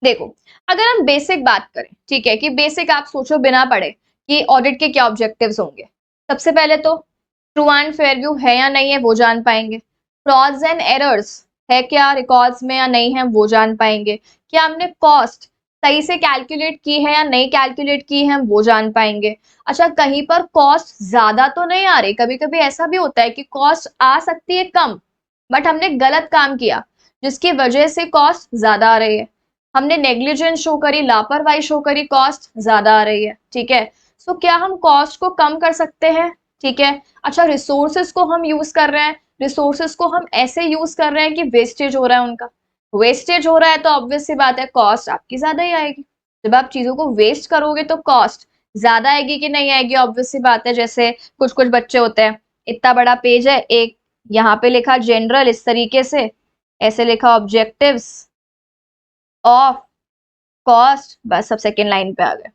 देखो अगर हम बेसिक बात करें, ठीक है, कि बेसिक आप सोचो बिना पढ़े कि ऑडिट के क्या ऑब्जेक्टिव्स होंगे। सबसे पहले तो ट्रू एंड फेयर व्यू है या नहीं है वो जान पाएंगे, फ्रॉड्स एंड एरर्स है क्या रिकॉर्ड्स में या नहीं है वो जान पाएंगे, क्या हमने कॉस्ट सही से कैलकुलेट की है या नहीं कैलकुलेट की है वो जान पाएंगे। अच्छा कहीं पर कॉस्ट ज्यादा तो नहीं आ रही, कभी कभी ऐसा भी होता है कि कॉस्ट आ सकती है कम, बट हमने गलत काम किया जिसकी वजह से कॉस्ट ज्यादा आ रही है, हमने नेग्लिजेंस शो करी, लापरवाही शो करी, कॉस्ट ज्यादा आ रही है, ठीक है। सो क्या हम कॉस्ट को कम कर सकते हैं, ठीक है। अच्छा रिसोर्सेज को हम यूज कर रहे हैं, रिसोर्सेज को हम ऐसे यूज कर रहे हैं कि वेस्टेज हो रहा है, उनका वेस्टेज हो रहा है, तो ऑब्वियस सी बात है कॉस्ट आपकी ज्यादा ही आएगी। जब आप चीजों को वेस्ट करोगे तो कॉस्ट ज्यादा आएगी कि नहीं आएगी, ऑब्वियस सी बात है। जैसे कुछ कुछ बच्चे होते हैं, इतना बड़ा पेज है, एक यहाँ पे लिखा जनरल इस तरीके से, ऐसे लिखा ऑब्जेक्टिव्स ऑफ कॉस्ट, बस सब सेकेंड लाइन पे आ गए।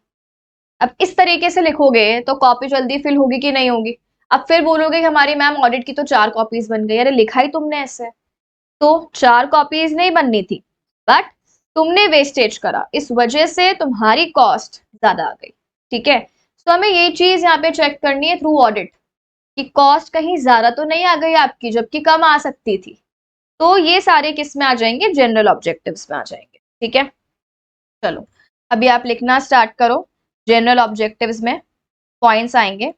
अब इस तरीके से लिखोगे तो कॉपी जल्दी फिल होगी कि नहीं होगी। अब फिर बोलोगे कि हमारी मैम ऑडिट की तो 4 कॉपीज बन गई। अरे लिखा ही तुमने ऐसे, तो 4 कॉपीज नहीं बननी थी, बट तुमने वेस्टेज करा, इस वजह से तुम्हारी कॉस्ट ज्यादा आ गई। ठीक है, तो हमें ये चीज यहाँ पे चेक करनी है थ्रू ऑडिट कि कॉस्ट कहीं ज्यादा तो नहीं आ गई आपकी, जबकि कम आ सकती थी। तो ये सारे किस में आ जाएंगे, जनरल ऑब्जेक्टिव्स में आ जाएंगे। ठीक है, चलो अभी आप लिखना स्टार्ट करो। जनरल ऑब्जेक्टिव्स में पॉइंट्स आएंगे।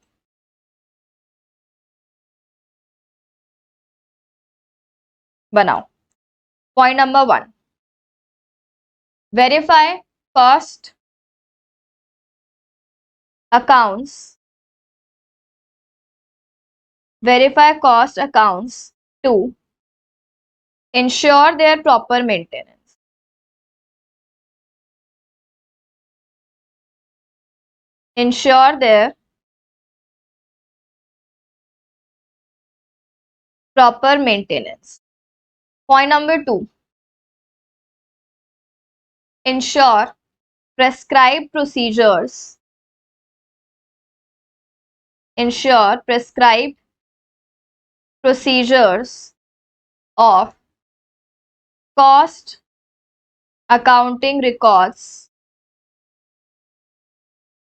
बनाओ। Point number 1, verify cost accounts, verify cost accounts to ensure their proper maintenance. Ensure their proper maintenance. Point number 2, ensure prescribed procedures. Ensure prescribed procedures of cost accounting records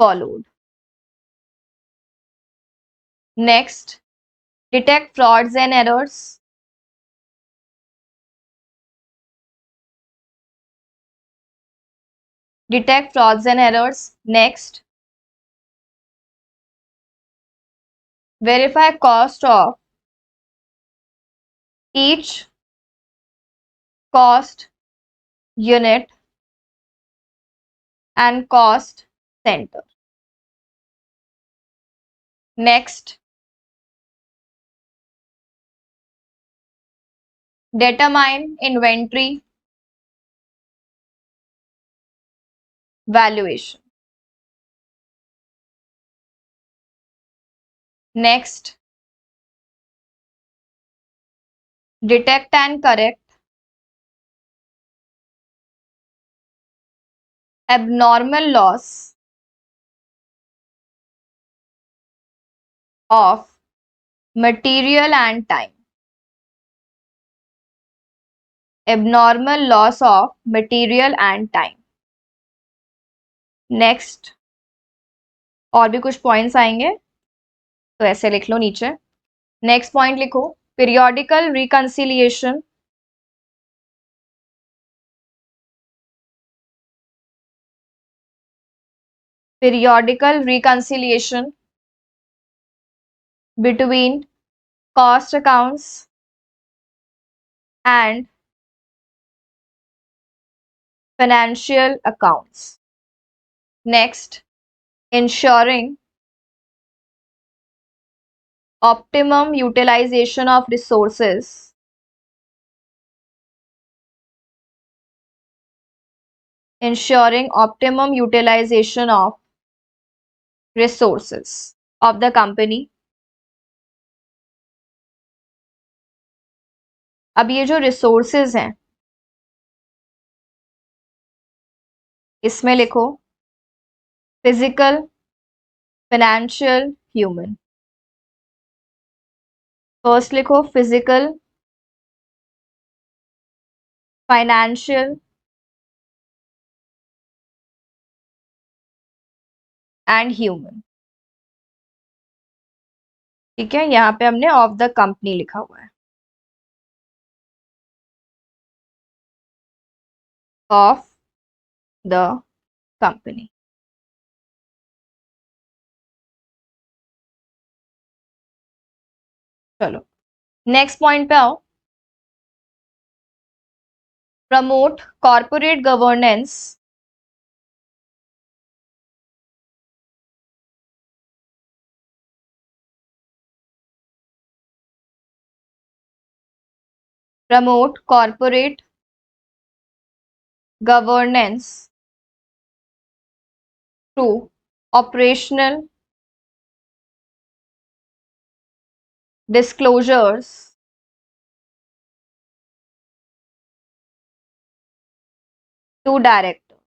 followed. Next, detect frauds and errors. Detect frauds and errors. Next, verify cost of each cost unit and cost center. Next, determine inventory valuation. Next, detect and correct abnormal loss of material and time. Abnormal loss of material and time. Next, और भी कुछ points आएंगे तो ऐसे लिख लो नीचे। Next point लिखो, periodical reconciliation. Periodical reconciliation between cost accounts and financial accounts. Next, ensuring optimum utilization of resources. Ensuring optimum utilization of resources of the company. अब ये जो resources हैं, इसमें लिखो physical, financial, human. First लिखो physical, financial and human. ठीक है, यहाँ पे हमने ऑफ द कंपनी लिखा हुआ है, ऑफ द कंपनी। चलो नेक्स्ट पॉइंट पे आओ, promote corporate governance promote corporate governance through operational disclosures to director.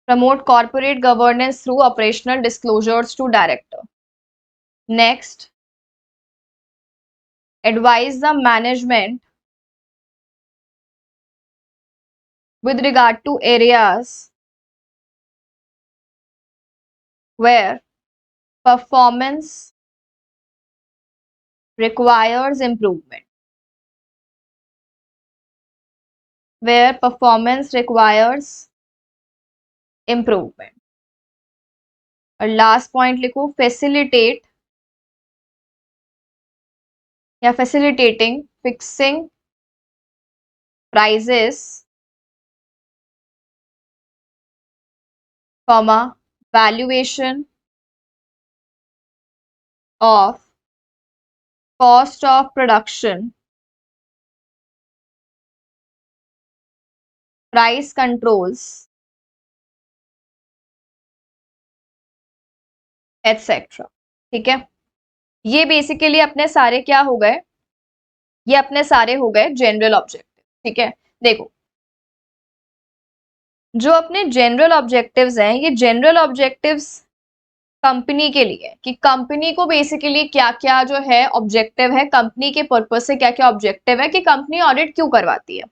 Promote corporate governance through operational disclosures to director. Next, advise the management with regard to areas where performance requires improvement. Where performance requires improvement. और last point लिखो facilitate या facilitating fixing prices, comma valuation of cost of production, price controls, etc. ठीक है, ये basically अपने सारे क्या हो गए, ये अपने सारे हो गए जनरल ऑब्जेक्टिव. ठीक है, देखो जो अपने जनरल ऑब्जेक्टिव्स हैं, ये जनरल ऑब्जेक्टिव्स कंपनी के लिए, कि कंपनी को बेसिकली क्या क्या जो है ऑब्जेक्टिव है, कंपनी के पर्पज से क्या क्या ऑब्जेक्टिव है, कि कंपनी ऑडिट क्यों करवाती है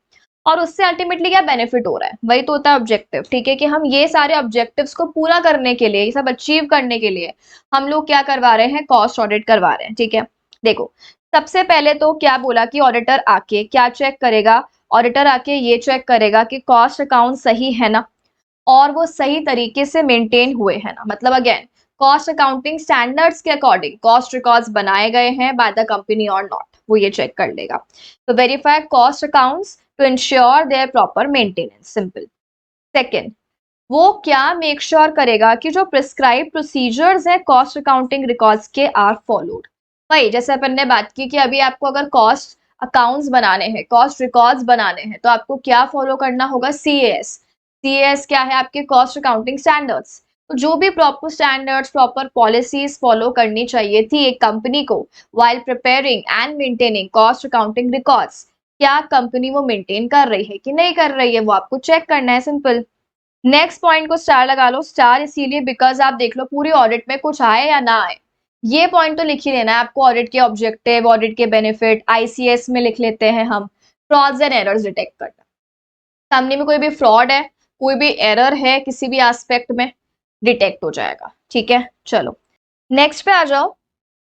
और उससे अल्टीमेटली क्या बेनिफिट हो रहा है, वही तो होता है ऑब्जेक्टिव. ठीक है, कि हम ये सारे ऑब्जेक्टिव्स को पूरा करने के लिए, ये सब अचीव करने के लिए हम लोग क्या करवा रहे हैं, कॉस्ट ऑडिट करवा रहे हैं. ठीक है, देखो सबसे पहले तो क्या बोला कि ऑडिटर आके क्या चेक करेगा, ऑडिटर आके ये चेक करेगा कि कॉस्ट अकाउंट सही है ना, और वो सही तरीके से मेंटेन हुए हैं ना. मतलब अगेन कॉस्ट अकाउंटिंग स्टैंडर्ड्स के अकॉर्डिंग कॉस्ट रिकॉर्ड्स बनाए गए हैं बाय द कंपनी और नॉट, वो ये चेक कर लेगा. तो verify cost accounts to ensure their proper maintenance. Simple. Second, वो क्या मेक श्योर करेगा कि जो प्रिस्क्राइब प्रोसीजर्स है कॉस्ट अकाउंटिंग रिकॉर्ड्स के आर फॉलोड. भाई जैसे अपन ने बात की कि अभी आपको अगर कॉस्ट अकाउंट्स बनाने हैं, कॉस्ट रिकॉर्ड्स बनाने हैं, तो आपको क्या फॉलो करना होगा, सीएएस. सीएएस क्या है, आपके कॉस्ट अकाउंटिंग स्टैंडर्ड्स. तो जो भी proper standards, proper policies follow करनी चाहिए थी एक कंपनी को while preparing and maintaining cost accounting records, क्या कंपनी वो मेंटेन कर रही है कि नहीं कर रही है, वो आपको चेक करना है. सिंपल. नेक्स्ट पॉइंट को स्टार लगा लो. स्टार इसीलिए बिकॉज आप देख लो पूरी ऑडिट में कुछ आए या ना आए, ये पॉइंट तो लिख ही लेना है आपको. ऑडिट के ऑब्जेक्टिव, ऑडिट के बेनिफिट, आईसीएस में लिख लेते हैं हम, फ्रॉड्स एंड एरर्स डिटेक्ट करना. कंपनी में कोई भी फ्रॉड है, कोई भी एरर है किसी भी एस्पेक्ट में, डिटेक्ट हो जाएगा. ठीक है, चलो नेक्स्ट पे आ जाओ.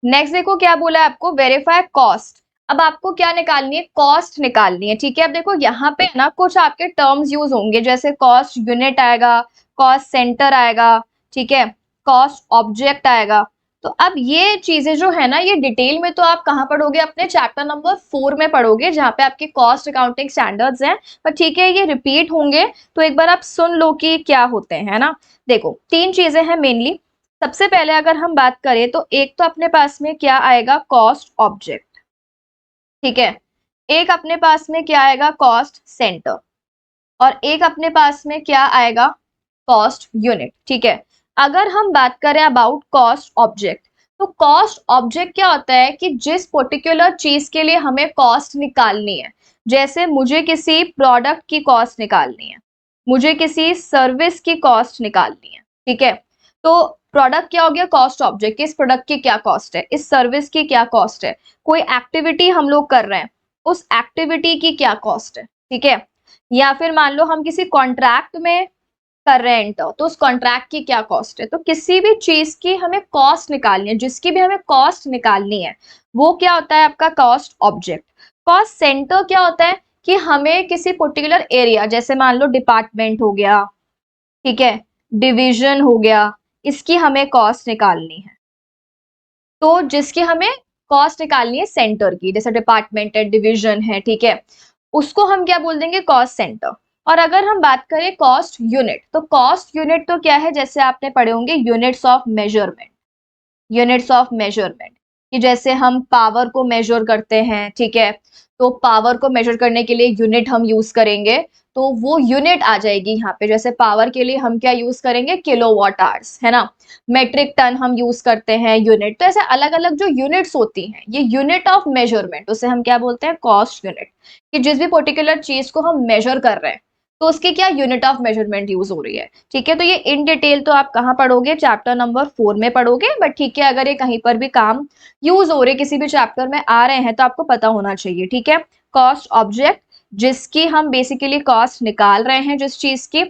नेक्स्ट देखो क्या बोला है आपको, वेरीफाई कॉस्ट. अब आपको क्या निकालनी है, कॉस्ट निकालनी है. ठीक है, अब देखो यहाँ पे ना कुछ आपके टर्म्स यूज होंगे, जैसे कॉस्ट यूनिट आएगा, कॉस्ट सेंटर आएगा, ठीक है, कॉस्ट ऑब्जेक्ट आएगा. तो अब ये चीजें जो है ना, ये डिटेल में तो आप कहाँ पढ़ोगे, अपने चैप्टर नंबर 4 में पढ़ोगे, जहाँ पे आपके कॉस्ट अकाउंटिंग स्टैंडर्ड्स हैं. पर ठीक है, ये रिपीट होंगे तो एक बार आप सुन लो कि क्या होते हैं, है ना. देखो 3 चीजें हैं मेनली. सबसे पहले अगर हम बात करें तो एक तो अपने पास में क्या आएगा, कॉस्ट ऑब्जेक्ट. ठीक है, एक अपने पास में क्या आएगा, कॉस्ट सेंटर, और एक अपने पास में क्या आएगा, कॉस्ट यूनिट. ठीक है, अगर हम बात करें अबाउट कॉस्ट ऑब्जेक्ट, तो कॉस्ट ऑब्जेक्ट क्या होता है कि जिस पर्टिकुलर चीज के लिए हमें कॉस्ट निकालनी है, जैसे मुझे किसी प्रोडक्ट की कॉस्ट निकालनी है, मुझे किसी सर्विस की कॉस्ट निकालनी है. ठीक है, तो प्रोडक्ट क्या हो गया, कॉस्ट ऑब्जेक्ट. इस प्रोडक्ट की क्या कॉस्ट है, इस सर्विस की क्या कॉस्ट है, कोई एक्टिविटी हम लोग कर रहे हैं, उस एक्टिविटी की क्या कॉस्ट है. ठीक है, या फिर मान लो हम किसी कॉन्ट्रैक्ट में कर रहे हैं एंटर, तो उस कॉन्ट्रैक्ट की क्या कॉस्ट है. तो किसी भी चीज की हमें कॉस्ट निकालनी है, जिसकी भी हमें कॉस्ट निकालनी है, वो क्या होता है आपका कॉस्ट ऑब्जेक्ट. कॉस्ट सेंटर क्या होता है कि हमें किसी पर्टिकुलर एरिया, जैसे मान लो डिपार्टमेंट हो गया, ठीक है, डिवीजन हो गया, इसकी हमें कॉस्ट निकालनी है. तो जिसकी हमें कॉस्ट निकालनी है सेंटर की, जैसे डिपार्टमेंट है, डिवीजन है, ठीक है, उसको हम क्या बोल देंगे, कॉस्ट सेंटर. और अगर हम बात करें कॉस्ट यूनिट, तो कॉस्ट यूनिट तो क्या है, जैसे आपने पढ़े होंगे units of measurement. Units of measurement, कि जैसे हम पावर को मेजर करते हैं, ठीक है, तो पावर को मेजर करने के लिए यूनिट हम यूज करेंगे, तो वो यूनिट आ जाएगी यहाँ पे. जैसे पावर के लिए हम क्या यूज करेंगे, किलोवाट आवर्स, है ना. मेट्रिक टन हम यूज करते हैं यूनिट. तो ऐसे अलग अलग जो यूनिट्स होती हैं, ये यूनिट ऑफ मेजरमेंट, उसे हम क्या बोलते हैं, कॉस्ट यूनिट. कि जिस भी पर्टिकुलर चीज को हम मेजर कर रहे हैं, तो उसकी क्या यूनिट ऑफ मेजरमेंट यूज हो रही है। ठीक है, तो ये इन डिटेल तो आप कहाँ पढ़ोगे, चैप्टर नंबर 4 में पढ़ोगे, बट ठीक है अगर ये कहीं पर भी काम यूज हो रहे किसी भी चैप्टर में आ रहे हैं तो आपको पता होना चाहिए। ठीक है, कॉस्ट ऑब्जेक्ट जिसकी हम बेसिकली कॉस्ट निकाल रहे हैं, जिस चीज की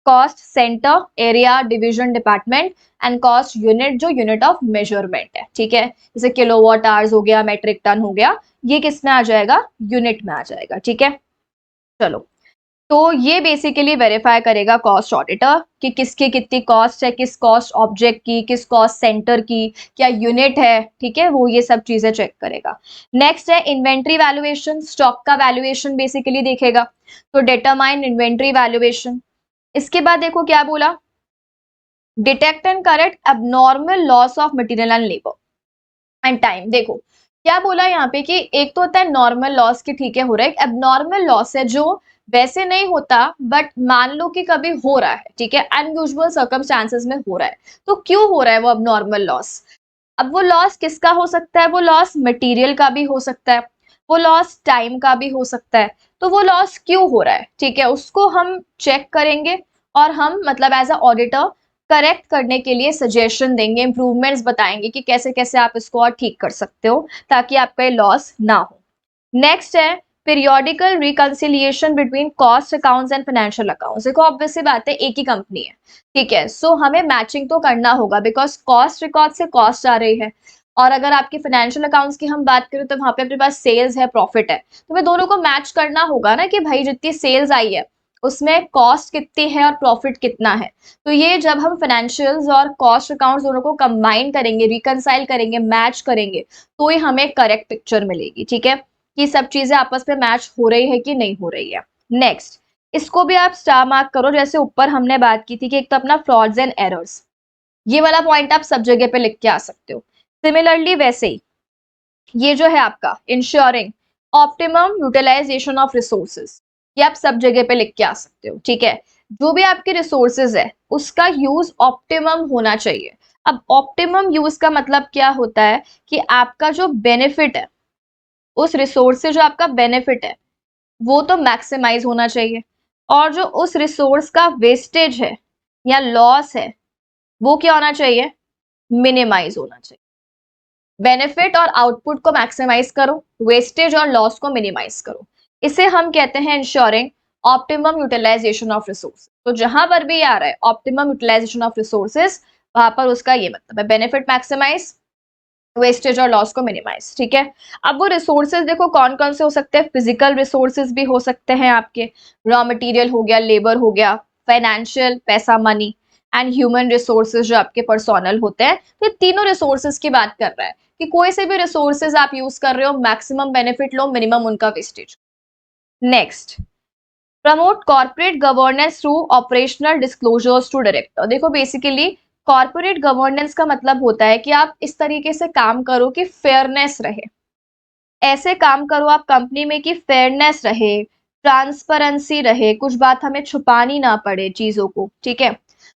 cost centre, area, division, department and cost unit जो यूनिट ऑफ मेजरमेंट है। ठीक है, जैसे किलोवाट आवर्स हो गया, मेट्रिक टन हो गया, ये किस में आ जाएगा, यूनिट में आ जाएगा। ठीक है, चलो तो ये बेसिकली वेरीफाई करेगा कॉस्ट ऑडिटर कि किसकी कितनी कॉस्ट है, किस कॉस्ट ऑब्जेक्ट की, किस कॉस्ट सेंटर की, क्या यूनिट है। ठीक है, वो ये सब चीजें चेक करेगा। नेक्स्ट है इन्वेंट्री वैल्यूएशन, स्टॉक का वैल्यूएशन बेसिकली देखेगा, तो डिटरमाइन इन्वेंट्री वैल्यूएशन। इसके बाद देखो क्या बोला, detect and correct abnormal loss of material and labour and time. देखो क्या बोला यहाँ पे कि एक तो होता है नॉर्मल लॉस की, ठीक है हो रहा है, एक एबनॉर्मल लॉस है जो वैसे नहीं होता बट मान लो कि कभी हो रहा है। ठीक है, अनयूजुअल सर्कमस्टांसेस में हो रहा है, तो क्यों हो रहा है वो एबनॉर्मल लॉस। अब वो लॉस किसका हो सकता है, वो लॉस मटेरियल का भी हो सकता है, वो लॉस टाइम का भी हो सकता है, तो वो लॉस क्यों हो रहा है। ठीक है, उसको हम चेक करेंगे और हम मतलब एज अ ऑडिटर करेक्ट करने के लिए सजेशन देंगे, इंप्रूवमेंट्स बताएंगे कि कैसे कैसे आप इसको और ठीक कर सकते हो ताकि आपका ये लॉस ना हो। नेक्स्ट है periodical reconciliation between cost accounts and financial accounts. देखो ऑब्वियस सी बात है, एक ही कंपनी है, ठीक है, सो हमें मैचिंग तो करना होगा बिकॉज कॉस्ट रिकॉर्ड से कॉस्ट आ रही है, और अगर आपकी फाइनेंशियल अकाउंट्स की हम बात करें तो वहां पे अपने पास सेल्स है, प्रॉफिट है, तो हमें दोनों को मैच करना होगा ना कि भाई जितनी सेल्स आई है उसमें कॉस्ट कितनी है और प्रॉफिट कितना है। तो ये जब हम फाइनेंशियल्स और कॉस्ट अकाउंट्स दोनों को कंबाइन करेंगे, रिकंसाइल करेंगे, मैच करेंगे, तो ही हमें करेक्ट पिक्चर मिलेगी। ठीक है, कि सब चीजें आपस में मैच हो रही है कि नहीं हो रही है। नेक्स्ट, इसको भी आप स्टार मार्क करो, जैसे ऊपर हमने बात की थी कि एक तो अपना फ्रॉड्स एंड एरर्स, ये वाला पॉइंट आप सब जगह पे लिख के आ सकते हो। सिमिलरली वैसे ही ये जो है आपका ensuring optimum utilisation of resources, ये आप सब जगह पे लिख के आ सकते हो। ठीक है, जो भी आपके रिसोर्सेज है उसका यूज ऑप्टिमम होना चाहिए। अब ऑप्टिमम यूज का मतलब क्या होता है कि आपका जो बेनिफिट है उस रिसोर्स से, जो आपका बेनिफिट है वो तो मैक्सिमाइज होना चाहिए, और जो उस रिसोर्स का वेस्टेज है या लॉस है वो क्या होना चाहिए, मिनिमाइज होना चाहिए। बेनिफिट और आउटपुट को मैक्सिमाइज करो, वेस्टेज और लॉस को मिनिमाइज करो, इसे हम कहते हैं ensuring optimum utilisation of resource. तो जहां पर भी आ रहा है ऑप्टिमम यूटिलाइजेशन ऑफ रिसोर्सेज, वहां पर उसका ये मतलब है बेनिफिट मैक्सिमाइज, वेस्टेज और लॉस को मिनिमाइज। ठीक है, अब वो रिसोर्सेज देखो कौन कौन से हो सकते हैं, फिजिकल रिसोर्सेज भी हो सकते हैं आपके, रॉ मटेरियल हो गया, लेबर हो गया, फाइनेंशियल पैसा मनी, एंड ह्यूमन रिसोर्सेज जो आपके पर्सोनल होते हैं। तो तीनों रिसोर्सेज की बात कर रहा है कि कोई से भी रिसोर्सेज आप यूज कर रहे हो, मैक्सिमम बेनिफिट लो, मिनिमम उनका wastage. Next, promote corporate governance through operational disclosures to director. देखो बेसिकली कॉर्पोरेट गवर्नेंस का मतलब होता है कि आप इस तरीके से काम करो कि फेयरनेस रहे, ऐसे काम करो आप कंपनी में कि फेयरनेस रहे, ट्रांसपेरेंसी रहे, कुछ बात हमें छुपानी ना पड़े चीजों को। ठीक है,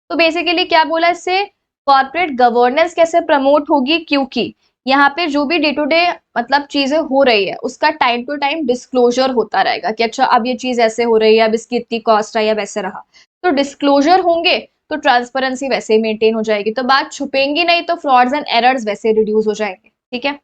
तो बेसिकली क्या बोला इससे, कॉर्पोरेट गवर्नेंस कैसे प्रमोट होगी, क्योंकि यहाँ पे जो भी डे टू डे मतलब चीजें हो रही है उसका टाइम टू टाइम डिस्क्लोजर होता रहेगा कि अच्छा अब ये चीज ऐसे हो रही है, अब इसकी इतनी कॉस्ट आई, अब ऐसे रहा, तो डिस्क्लोजर होंगे तो ट्रांसपेरेंसी वैसे ही मेंटेन हो जाएगी, तो बात छुपेंगी नहीं, तो फ्रॉड्स एंड एरर्स वैसे रिड्यूस हो जाएंगे। ठीक है,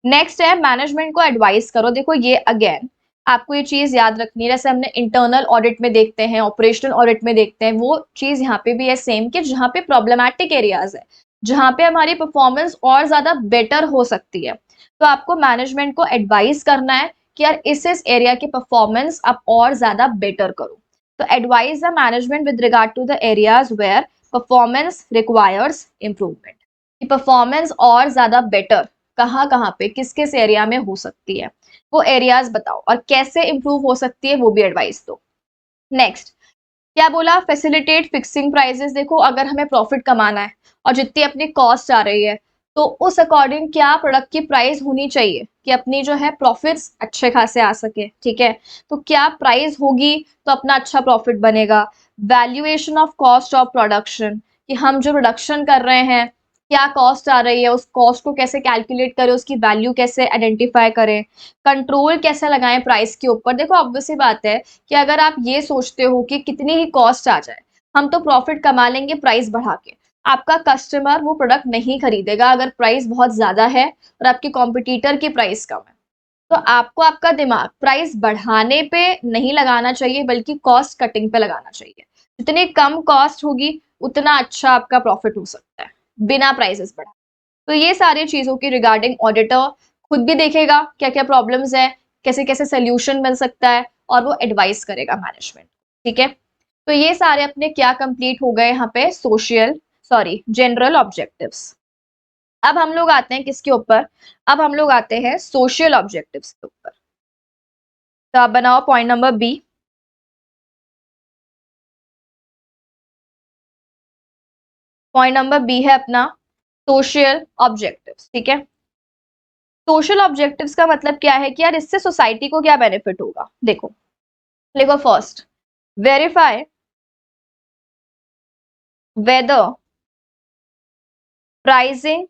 नेक्स्ट है मैनेजमेंट को एडवाइस करो। देखो ये अगेन आपको ये चीज याद रखनी है, जैसे हमने इंटरनल ऑडिट में देखते हैं, ऑपरेशनल ऑडिट में देखते हैं, वो चीज यहाँ पे भी है सेम, कि जहाँ पे प्रॉब्लमैटिक एरियाज है, जहाँ पे हमारी परफॉर्मेंस और ज्यादा बेटर हो सकती है, तो आपको मैनेजमेंट को एडवाइस करना है कि यार इस एरिया की परफॉर्मेंस आप और ज्यादा बेटर करो। तो advise the management with regard to the areas where performance requires improvement, performance और ज्यादा बेटर कहाँ कहाँ पे किस किस एरिया में हो सकती है, वो एरियाज बताओ और कैसे इंप्रूव हो सकती है वो भी एडवाइस दो। नेक्स्ट क्या बोला, फैसिलिटेट फिक्सिंग प्राइसेस। देखो अगर हमें प्रॉफिट कमाना है और जितनी अपनी कॉस्ट आ रही है तो उस अकॉर्डिंग क्या प्रोडक्ट की प्राइस होनी चाहिए कि अपनी जो है प्रॉफिट्स अच्छे खासे आ सके। ठीक है, तो क्या प्राइस होगी तो अपना अच्छा प्रॉफिट बनेगा। Valuation of cost of production, कि हम जो प्रोडक्शन कर रहे हैं क्या कॉस्ट आ रही है, उस कॉस्ट को कैसे कैलकुलेट करें, उसकी वैल्यू कैसे आइडेंटिफाई करें, कंट्रोल कैसे लगाएं प्राइस के ऊपर। देखो ऑब्वियस सी बात है कि अगर आप ये सोचते हो कि कितनी ही कॉस्ट आ जाए हम तो प्रॉफिट कमा लेंगे प्राइस बढ़ा के, आपका कस्टमर वो प्रोडक्ट नहीं खरीदेगा अगर प्राइस बहुत ज्यादा है और आपके कॉम्पिटिटर की प्राइस कम है। तो आपको आपका दिमाग प्राइस बढ़ाने पे नहीं लगाना चाहिए बल्कि कॉस्ट कटिंग पे लगाना चाहिए। जितनी कम कॉस्ट होगी उतना अच्छा आपका प्रॉफिट हो सकता है बिना प्राइसेस बढ़ाए। तो ये सारी चीजों की रिगार्डिंग ऑडिटर खुद भी देखेगा क्या क्या प्रॉब्लम्स है, कैसे कैसे सोल्यूशन मिल सकता है, और वो एडवाइस करेगा मैनेजमेंट। ठीक है, तो ये सारे अपने क्या कंप्लीट हो गए यहाँ पे, सोशल सॉरी जनरल ऑब्जेक्टिव्स। अब हम लोग आते हैं किसके ऊपर, अब हम लोग आते हैं सोशल ऑब्जेक्टिव्स के ऊपर। तो आप बनाओ point number B. Point number B है अपना सोशल ऑब्जेक्टिव्स। ठीक है, सोशल ऑब्जेक्टिव्स का मतलब क्या है कि यार इससे सोसाइटी को क्या बेनिफिट होगा। देखो लिखो first, verify whether pricing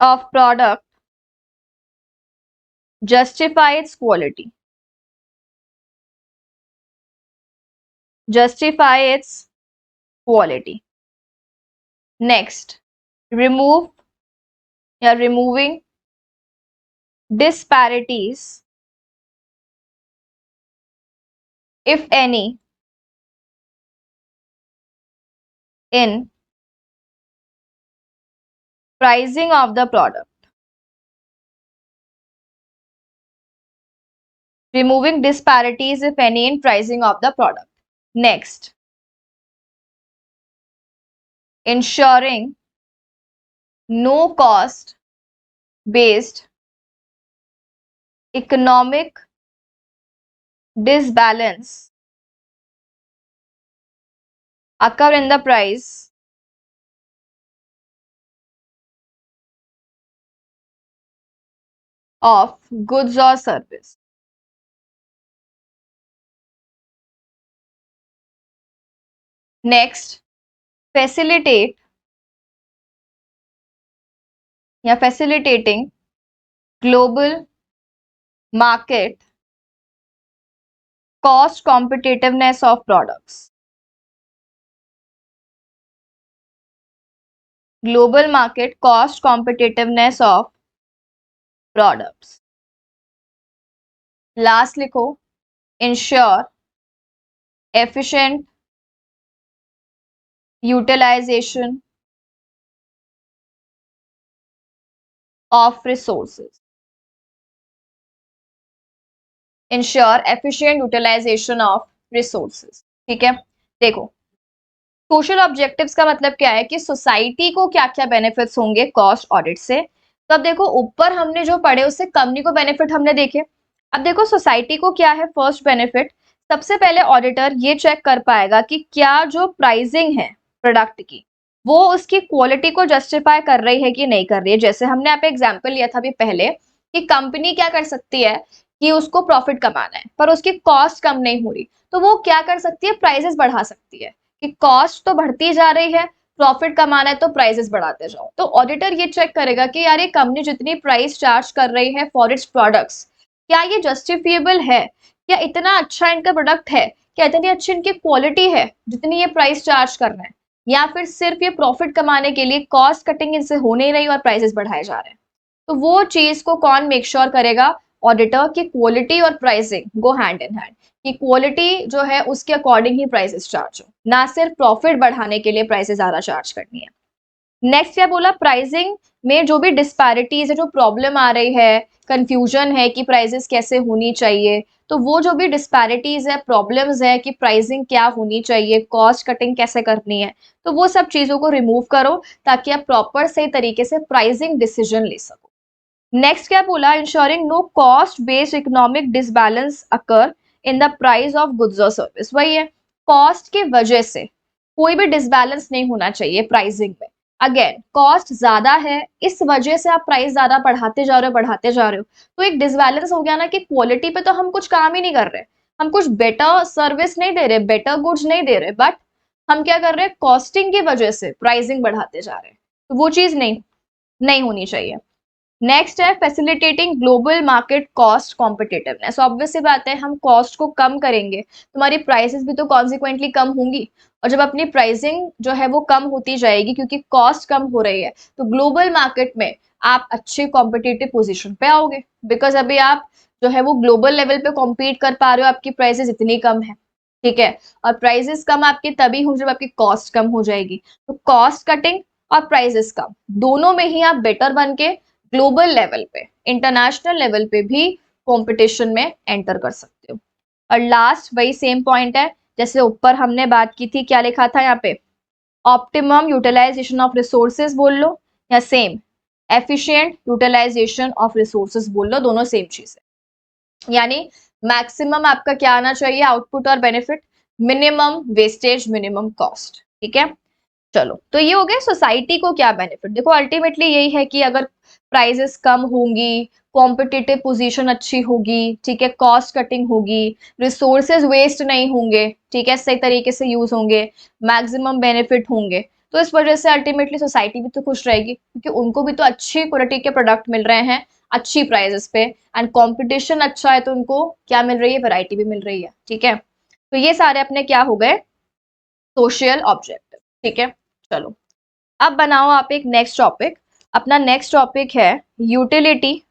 of product justify it's quality, justify it's quality. Next, remove या removing disparities if any in pricing of the product, removing disparities if any in pricing of the product. Next, ensuring no cost based economic disbalance occur in the price of goods or service. Next, facilitate या facilitating global market cost competitiveness of products. Global market cost competitiveness of products. Last लिखो, ensure efficient utilization of resources. Ensure efficient utilization of resources. ठीक है, देखो social objectives का मतलब क्या है कि सोसाइटी को क्या क्या बेनिफिट्स होंगे कॉस्ट ऑडिट से। तो अब देखो ऊपर हमने जो पढ़े उससे कंपनी को बेनिफिट हमने देखे। अब देखो सोसाइटी को क्या है फर्स्ट बेनिफिट, सबसे पहले ऑडिटर ये चेक कर पाएगा कि क्या जो प्राइसिंग है प्रोडक्ट की वो उसकी क्वालिटी को जस्टिफाई कर रही है कि नहीं कर रही है। जैसे हमने यहाँ पे एग्जाम्पल लिया था अभी पहले कि कंपनी क्या कर सकती है कि उसको प्रॉफिट कमाना है पर उसकी कॉस्ट कम नहीं हो रही, तो वो क्या कर सकती है, प्राइसेस बढ़ा सकती है कि कॉस्ट तो बढ़ती जा रही है प्रॉफिट कमाना है तो प्राइसेस बढ़ाते जाओ। तो ऑडिटर ये चेक करेगा कि यार ये कंपनी जितनी प्राइस चार्ज कर रही है फॉर इट्स प्रोडक्ट्स क्या ये जस्टिफिएबल है, क्या इतना अच्छा इनका प्रोडक्ट है, क्या इतनी अच्छी इनकी क्वालिटी है जितनी ये प्राइस चार्ज कर रहे हैं, या फिर सिर्फ ये प्रॉफिट कमाने के लिए कॉस्ट कटिंग इनसे हो नहीं रही और प्राइसेस बढ़ाए जा रहे हैं। तो वो चीज को कौन मेक श्योर करेगा, ऑडिटर की क्वालिटी और pricing go hand in hand, कि क्वालिटी जो है उसके अकॉर्डिंग ही प्राइसेस चार्ज हो, ना सिर्फ प्रॉफिट बढ़ाने के लिए प्राइसेस ज्यादा चार्ज करनी है। नेक्स्ट क्या बोला, प्राइसिंग में जो भी डिस्पैरिटीज है, जो प्रॉब्लम आ रही है, कंफ्यूजन है कि प्राइसेस कैसे होनी चाहिए, तो वो जो भी डिस्पैरिटीज है प्रॉब्लम्स है कि प्राइसिंग क्या होनी चाहिए, कॉस्ट कटिंग कैसे करनी है, तो वो सब चीजों को रिमूव करो ताकि आप प्रॉपर सही तरीके से प्राइसिंग डिसीजन ले सको। नेक्स्ट क्या बोला, ensuring no cost based economic disbalance occur in the price of goods और सर्विस। वही है, कॉस्ट की वजह से कोई भी डिसबैलेंस नहीं होना चाहिए प्राइसिंग में। अगेन कॉस्ट ज्यादा है इस वजह से आप प्राइस ज्यादा बढ़ाते जा रहे हो, तो एक डिसबैलेंस हो गया ना कि क्वालिटी पे तो हम कुछ काम ही नहीं कर रहे, हम कुछ बेटर सर्विस नहीं दे रहे, बेटर गुड्स नहीं दे रहे, बट हम क्या कर रहे हैं, कॉस्टिंग की वजह से प्राइसिंग बढ़ाते जा रहे हैं, तो वो चीज नहीं नहीं होनी चाहिए। नेक्स्ट है facilitating global market cost competitiveness. Obvious सी बात है, हम कॉस्ट को कम करेंगे, तुम्हारी प्राइसेस भी तो कॉन्सिक्वेंटली कम होंगी, और जब अपनी प्राइसिंग जो है वो कम होती जाएगी क्योंकि कॉस्ट कम हो रही है, तो ग्लोबल मार्केट में आप अच्छे कॉम्पिटिटिव पोजिशन पे आओगे, बिकॉज अभी आप जो है वो ग्लोबल लेवल पे कॉम्पीट कर पा रहे हो, आपकी प्राइसेस इतनी कम है, ठीक है। और प्राइसेस कम आपके तभी होंगे जब आपकी कॉस्ट कम हो जाएगी। तो कॉस्ट कटिंग और प्राइसेस कम, दोनों में ही आप बेटर बन के ग्लोबल लेवल पे, इंटरनेशनल लेवल पे भी कंपटीशन में एंटर कर सकते हो। और लास्ट वही सेम पॉइंट है जैसे ऊपर हमने बात की थी, क्या लिखा था यहाँ पे, ऑप्टिमम यूटिलाइजेशन ऑफ रिसोर्सेज बोल लो, या same efficient utilisation of resources बोल लो, दोनों सेम चीज है। यानी मैक्सिमम आपका क्या आना चाहिए, आउटपुट और benefit, minimum wastage minimum cost, ठीक है। चलो, तो ये हो गया सोसाइटी को क्या बेनिफिट। देखो अल्टीमेटली यही है कि अगर प्राइजेस कम होंगी, कॉम्पिटिटिव पोजीशन अच्छी होगी, ठीक है, कॉस्ट कटिंग होगी, रिसोर्सेज वेस्ट नहीं होंगे, ठीक है, सही तरीके से यूज होंगे, मैक्सिमम बेनिफिट होंगे, तो इस वजह से अल्टीमेटली सोसाइटी भी तो खुश रहेगी, क्योंकि उनको भी तो अच्छी क्वालिटी के प्रोडक्ट मिल रहे हैं अच्छी प्राइजेस पे, एंड कंपटीशन अच्छा है तो उनको क्या मिल रही है, वैरायटी भी मिल रही है, ठीक है। तो ये सारे अपने क्या हो गए, सोशल ऑब्जेक्टिव, ठीक है। चलो, अब बनाओ आप एक नेक्स्ट टॉपिक। अपना नेक्स्ट टॉपिक है utility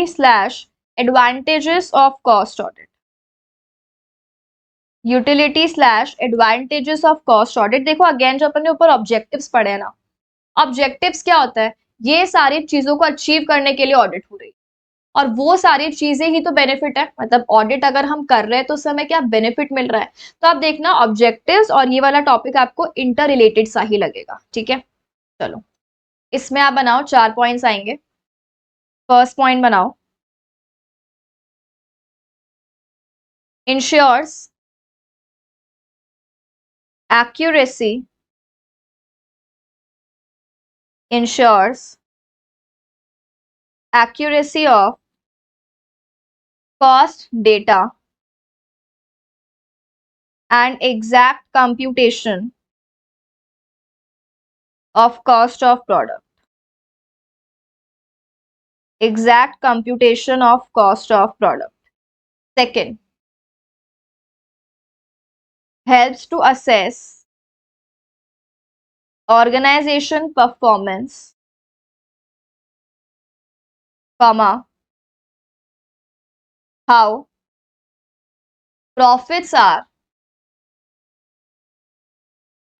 slash advantages of cost audit. Utility slash advantages of cost audit. देखो अगेन जो अपने ऊपर ऑब्जेक्टिव्स पढ़े हैं ना, ऑब्जेक्टिव्स क्या होता है, ये सारी चीजों को अचीव करने के लिए ऑडिट हो रही है, और वो सारी चीजें ही तो बेनिफिट है, मतलब ऑडिट अगर हम कर रहे हैं तो उस समय क्या बेनिफिट मिल रहा है। तो आप देखना ऑब्जेक्टिव्स और ये वाला टॉपिक आपको इंटर रिलेटेड सा ही लगेगा, ठीक है। चलो, इसमें आप बनाओ, 4 पॉइंट्स आएंगे। फर्स्ट पॉइंट बनाओ, ensures accuracy, ensures accuracy of cost data and exact computation of cost of product, exact computation of cost of product. Second, helps to assess organization performance, comma, how profits are,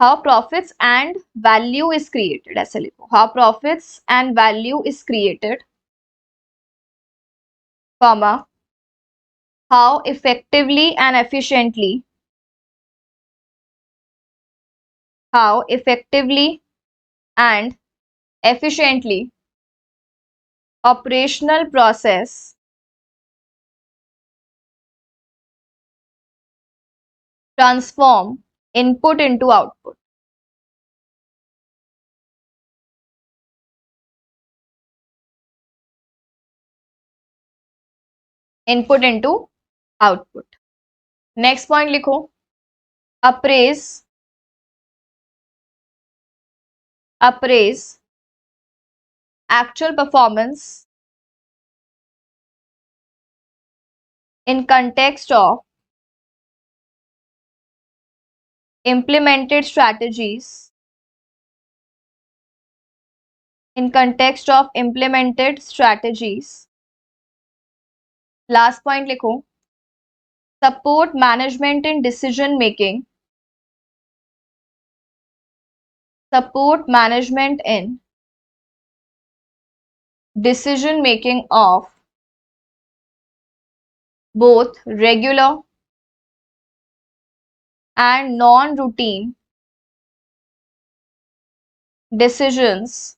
how profits and value is created, ऐसे लिखो, how profits and value is created, comma, how effectively and efficiently, how effectively and efficiently operational process transform input into output. Input into output. Next point लिखो, appraise actual performance in context of implemented strategies, in context of implemented strategies. Last point लिखो, support management in decision making, support management in decision making of both regular and non-routine decisions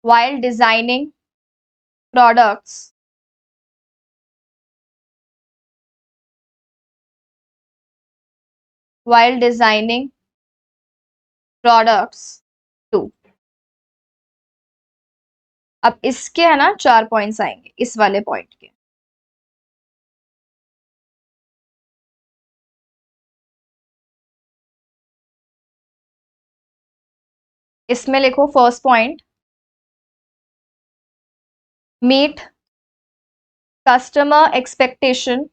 while designing products while designing products too. अब इसके है ना 4 points आएंगे इस वाले point के। इसमें लिखो first point, meet customer expectation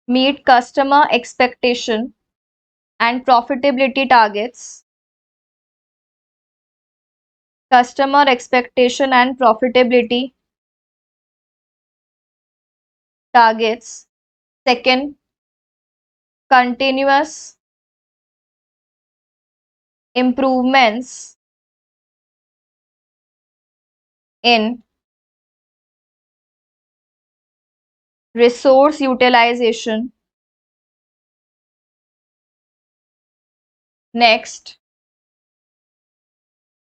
meet customer expectation and profitability targets. Customer expectation and profitability targets. Second, continuous improvements in resource utilization. Next,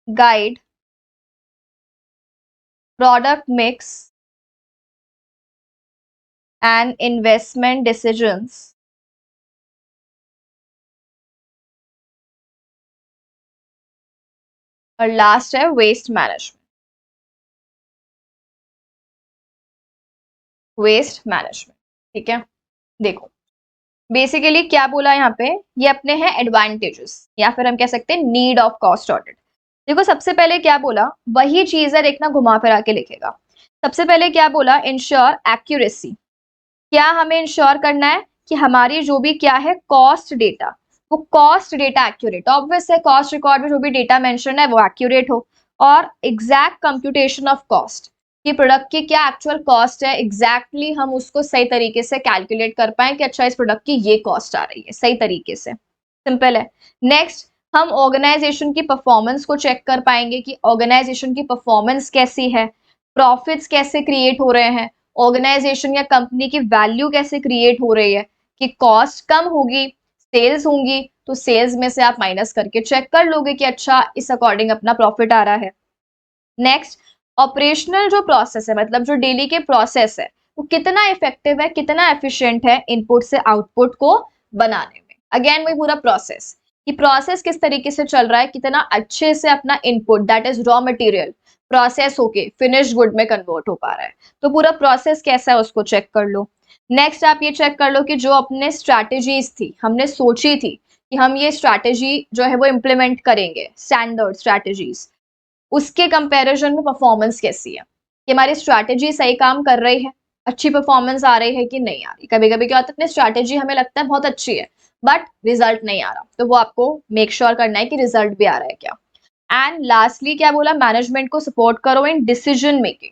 guide product mix and investment decisions. और last है waste management. Waste management, ठीक है। देखो basically क्या बोला यहाँ पे, ये अपने हैं एडवांटेजेस या फिर हम कह सकते हैं नीड ऑफ कॉस्ट ऑडिट। देखो सबसे पहले क्या बोला, वही चीज है, देखना घुमा फिरा के लिखेगा। सबसे पहले क्या बोला, इंश्योर एक्यूरेसी। क्या हमें इंश्योर करना है कि हमारी जो भी क्या है कॉस्ट डेटा, वो कॉस्ट डेटा एक्यूरेट, ऑब्वियस है कॉस्ट रिकॉर्ड में जो भी डेटा मेंशन है वो एक्यूरेट हो। और एग्जैक्ट कंप्यूटेशन ऑफ कॉस्ट, कि प्रोडक्ट की क्या एक्चुअल कॉस्ट है, एग्जैक्टली हम उसको सही तरीके से कैलकुलेट कर पाए कि अच्छा इस प्रोडक्ट की ये कॉस्ट आ रही है सही तरीके से। सिंपल है। नेक्स्ट, हम ऑर्गेनाइजेशन की परफॉर्मेंस को चेक कर पाएंगे कि ऑर्गेनाइजेशन की परफॉर्मेंस कैसी है, प्रॉफिट्स कैसे क्रिएट हो रहे हैं, ऑर्गेनाइजेशन या कंपनी की वैल्यू कैसे क्रिएट हो रही है। कि कॉस्ट कम होगी, सेल्स होंगी, तो सेल्स में से आप माइनस करके चेक कर लोगे कि अच्छा इस अकॉर्डिंग अपना प्रॉफिट आ रहा है। नेक्स्ट, ऑपरेशनल जो प्रोसेस है, मतलब जो डेली के प्रोसेस है, वो कितना इफेक्टिव है, कितना एफिशिएंट है इनपुट से आउटपुट को बनाने में। अगेन वही पूरा प्रोसेस, कि प्रोसेस किस तरीके से चल रहा है, कितना अच्छे से अपना input that is raw material process होके फिनिश गुड में कन्वर्ट हो पा रहा है। तो पूरा प्रोसेस कैसा है उसको चेक कर लो। नेक्स्ट आप ये चेक कर लो कि जो अपने स्ट्रैटेजीज थी, हमने सोची थी कि हम ये स्ट्रैटेजी जो है वो इम्प्लीमेंट करेंगे, स्टैंडर्ड स्ट्रैटेजीज, उसके कंपैरिजन में परफॉर्मेंस कैसी है, कि हमारी स्ट्रैटेजी सही काम कर रही है, अच्छी परफॉर्मेंस आ रही है कि नहीं आ रही। कभी कभी क्या होता है अपनी स्ट्रैटेजी हमें लगता है बहुत अच्छी है बट रिजल्ट नहीं आ रहा, तो वो आपको मेक श्योर करना है कि रिजल्ट भी आ रहा है क्या। एंड लास्टली क्या बोला, मैनेजमेंट को सपोर्ट करो इन डिसीजन मेकिंग,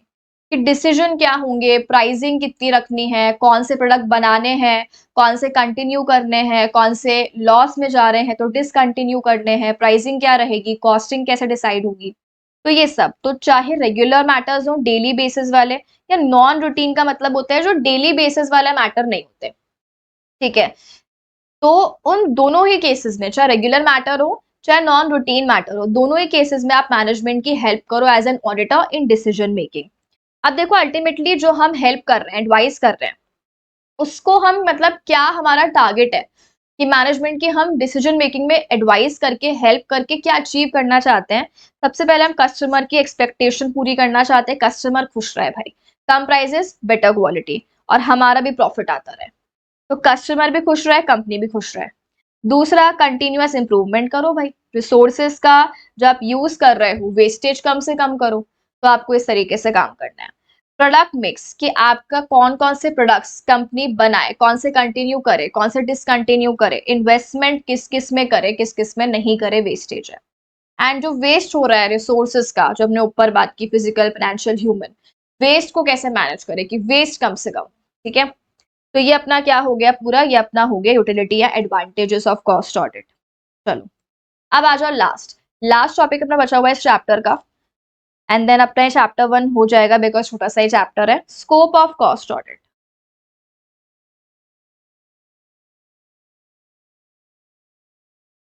कि डिसीजन क्या होंगे, प्राइसिंग कितनी रखनी है, कौन से प्रोडक्ट बनाने हैं, कौन से कंटिन्यू करने हैं, कौन से लॉस में जा रहे हैं तो डिसकंटिन्यू करने हैं, प्राइसिंग क्या रहेगी, कॉस्टिंग कैसे डिसाइड होगी। तो ये सब तो चाहे रेगुलर मैटर्स हो डेली बेसिस वाले, या नॉन रूटीन का मतलब होता है जो डेली बेसिस वाला मैटर नहीं होते, ठीक है। तो उन दोनों ही केसेस में, चाहे रेगुलर मैटर हो चाहे नॉन रूटीन मैटर हो, दोनों ही केसेस में आप मैनेजमेंट की हेल्प करो as an auditor in decision making. अब देखो अल्टीमेटली जो हम हेल्प कर रहे हैं, एडवाइस कर रहे हैं, उसको हम मतलब क्या हमारा टारगेट है, कि मैनेजमेंट की हम डिसीजन मेकिंग में एडवाइस करके हेल्प करके क्या अचीव करना चाहते हैं। सबसे पहले हम कस्टमर की एक्सपेक्टेशन पूरी करना चाहते हैं, कस्टमर खुश रहे भाई, कम प्राइसेस बेटर क्वालिटी, और हमारा भी प्रॉफिट आता रहे, तो कस्टमर भी खुश रहे कंपनी भी खुश रहे। दूसरा, कंटिन्यूअस इंप्रूवमेंट करो भाई, रिसोर्सेज का जो आप यूज कर रहे हो वेस्टेज कम से कम करो, तो आपको इस तरीके से काम करना है। प्रोडक्ट मिक्स, कि आपका कौन कौन से प्रोडक्ट्स कंपनी बनाए, कौन से कंटिन्यू करे, कौन से डिसकंटिन्यू करे, इन्वेस्टमेंट किस किस में करे, किस किस में नहीं करे, वेस्टेज है। एंड जो वेस्ट हो रहा है रिसोर्सेज का, जो हमने ऊपर बात की फिजिकल फाइनेंशियल ह्यूमन, वेस्ट को कैसे मैनेज करे कि वेस्ट कम से कम, ठीक है। तो ये अपना क्या हो गया पूरा, ये अपना हो गया यूटिलिटी या एडवांटेजेस ऑफ कॉस्ट ऑडिट। चलो अब आ जाओ लास्ट, लास्ट टॉपिक अपना बचा हुआ है इस चैप्टर का, एंड देन अपना चैप्टर 1 हो जाएगा बिकॉज छोटा सा ही चैप्टर है, scope of cost audit.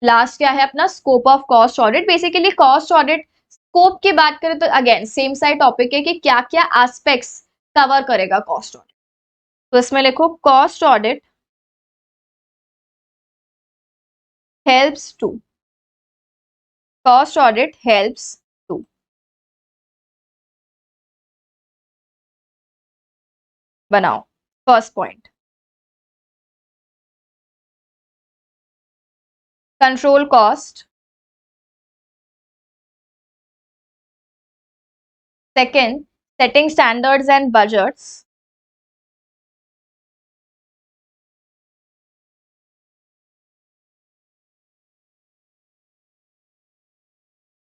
Last क्या है अपना, scope of cost audit. Basically cost audit scope की बात करें तो अगेन सेम साइड टॉपिक है कि क्या क्या एस्पेक्ट्स कवर करेगा कॉस्ट ऑडिट। तो इसमें लिखो cost audit helps to cost audit helps to. बनाओ first point, control cost. Second, setting standards and budgets.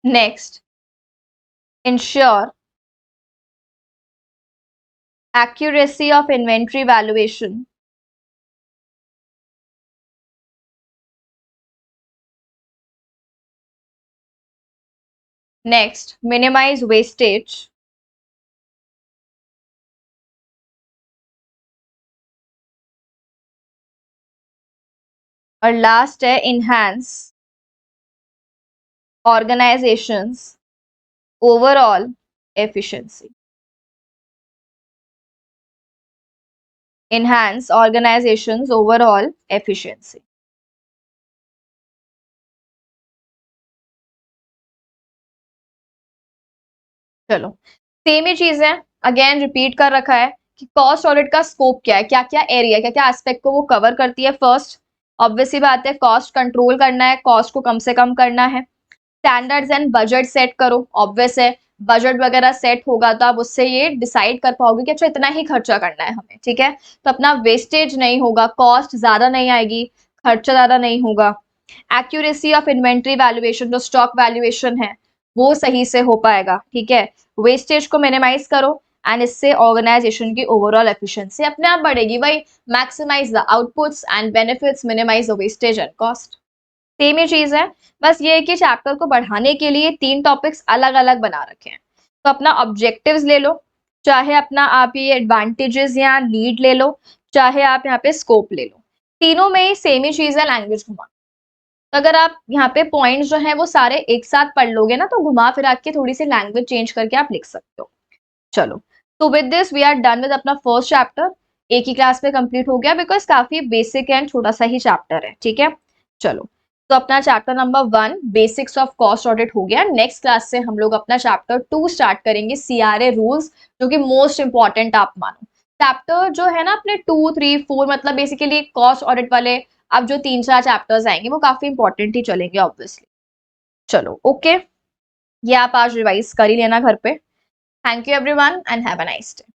Next, ensure accuracy of inventory valuation. Next, minimize wastage. और लास्ट है enhance organizations overall efficiency. Enhance organizations overall efficiency. चलो same ही चीज है, again repeat कर रखा है कि कॉस्ट ऑडिट का स्कोप क्या है, क्या क्या एरिया, क्या क्या एस्पेक्ट को वो कवर करती है। फर्स्ट ऑब्वियसली बात है, कॉस्ट कंट्रोल करना है, कॉस्ट को कम से कम करना है। स्टैंडर्ड्स एंड बजट सेट करो, ऑब्वियस है बजट वगैरह सेट होगा तो आप उससे ये डिसाइड कर पाओगे कि अच्छा इतना ही खर्चा करना है हमें, ठीक है, तो अपना वेस्टेज नहीं होगा, कॉस्ट ज्यादा नहीं आएगी, खर्चा ज्यादा नहीं होगा। एक्यूरेसी ऑफ इन्वेंट्री वैल्यूएशन, जो स्टॉक वैल्यूएशन है वो सही से हो पाएगा, ठीक है। वेस्टेज को मिनिमाइज करो एंड इससे ऑर्गेनाइजेशन की ओवरऑल एफिशिएंसी अपने आप बढ़ेगी। वही maximise the outputs and benefits, minimise the wastage and cost, same ही चीज है। बस ये है कि चैप्टर को बढ़ाने के लिए 3 टॉपिक्स अलग अलग बना रखे हैं। तो अपना ऑब्जेक्टिव्स ले लो, चाहे अपना आप ये एडवांटेजेस या नीड ले लो, चाहे आप यहाँ पे स्कोप ले लो, तीनों में ही सेम ही चीज है, लैंग्वेज घुमा। तो अगर आप यहाँ पे पॉइंट्स जो है वो सारे एक साथ पढ़ लोगे ना, तो घुमा फिरा के थोड़ी सी लैंग्वेज चेंज करके आप लिख सकते हो। चलो, तो with this we are done with अपना फर्स्ट चैप्टर। एक ही क्लास में कंप्लीट हो गया बिकॉज काफी बेसिक एंड छोटा सा ही चैप्टर है, ठीक है। चलो, तो अपना chapter number 1 basics of cost audit हो गया। नेक्स्ट क्लास से हम लोग अपना चैप्टर 2 स्टार्ट करेंगे, सीआरए रूल्स, जो कि मोस्ट इंपॉर्टेंट आप मानो। चैप्टर जो है ना अपने 2, 3, 4 मतलब बेसिकली कॉस्ट ऑडिट वाले अब जो 3-4 चैप्टर्स आएंगे वो काफी इंपॉर्टेंट ही चलेंगे ऑब्वियसली। चलो ओके, ये आप आज रिवाइज कर ही लेना घर पे। Thank you everyone and have a nice day.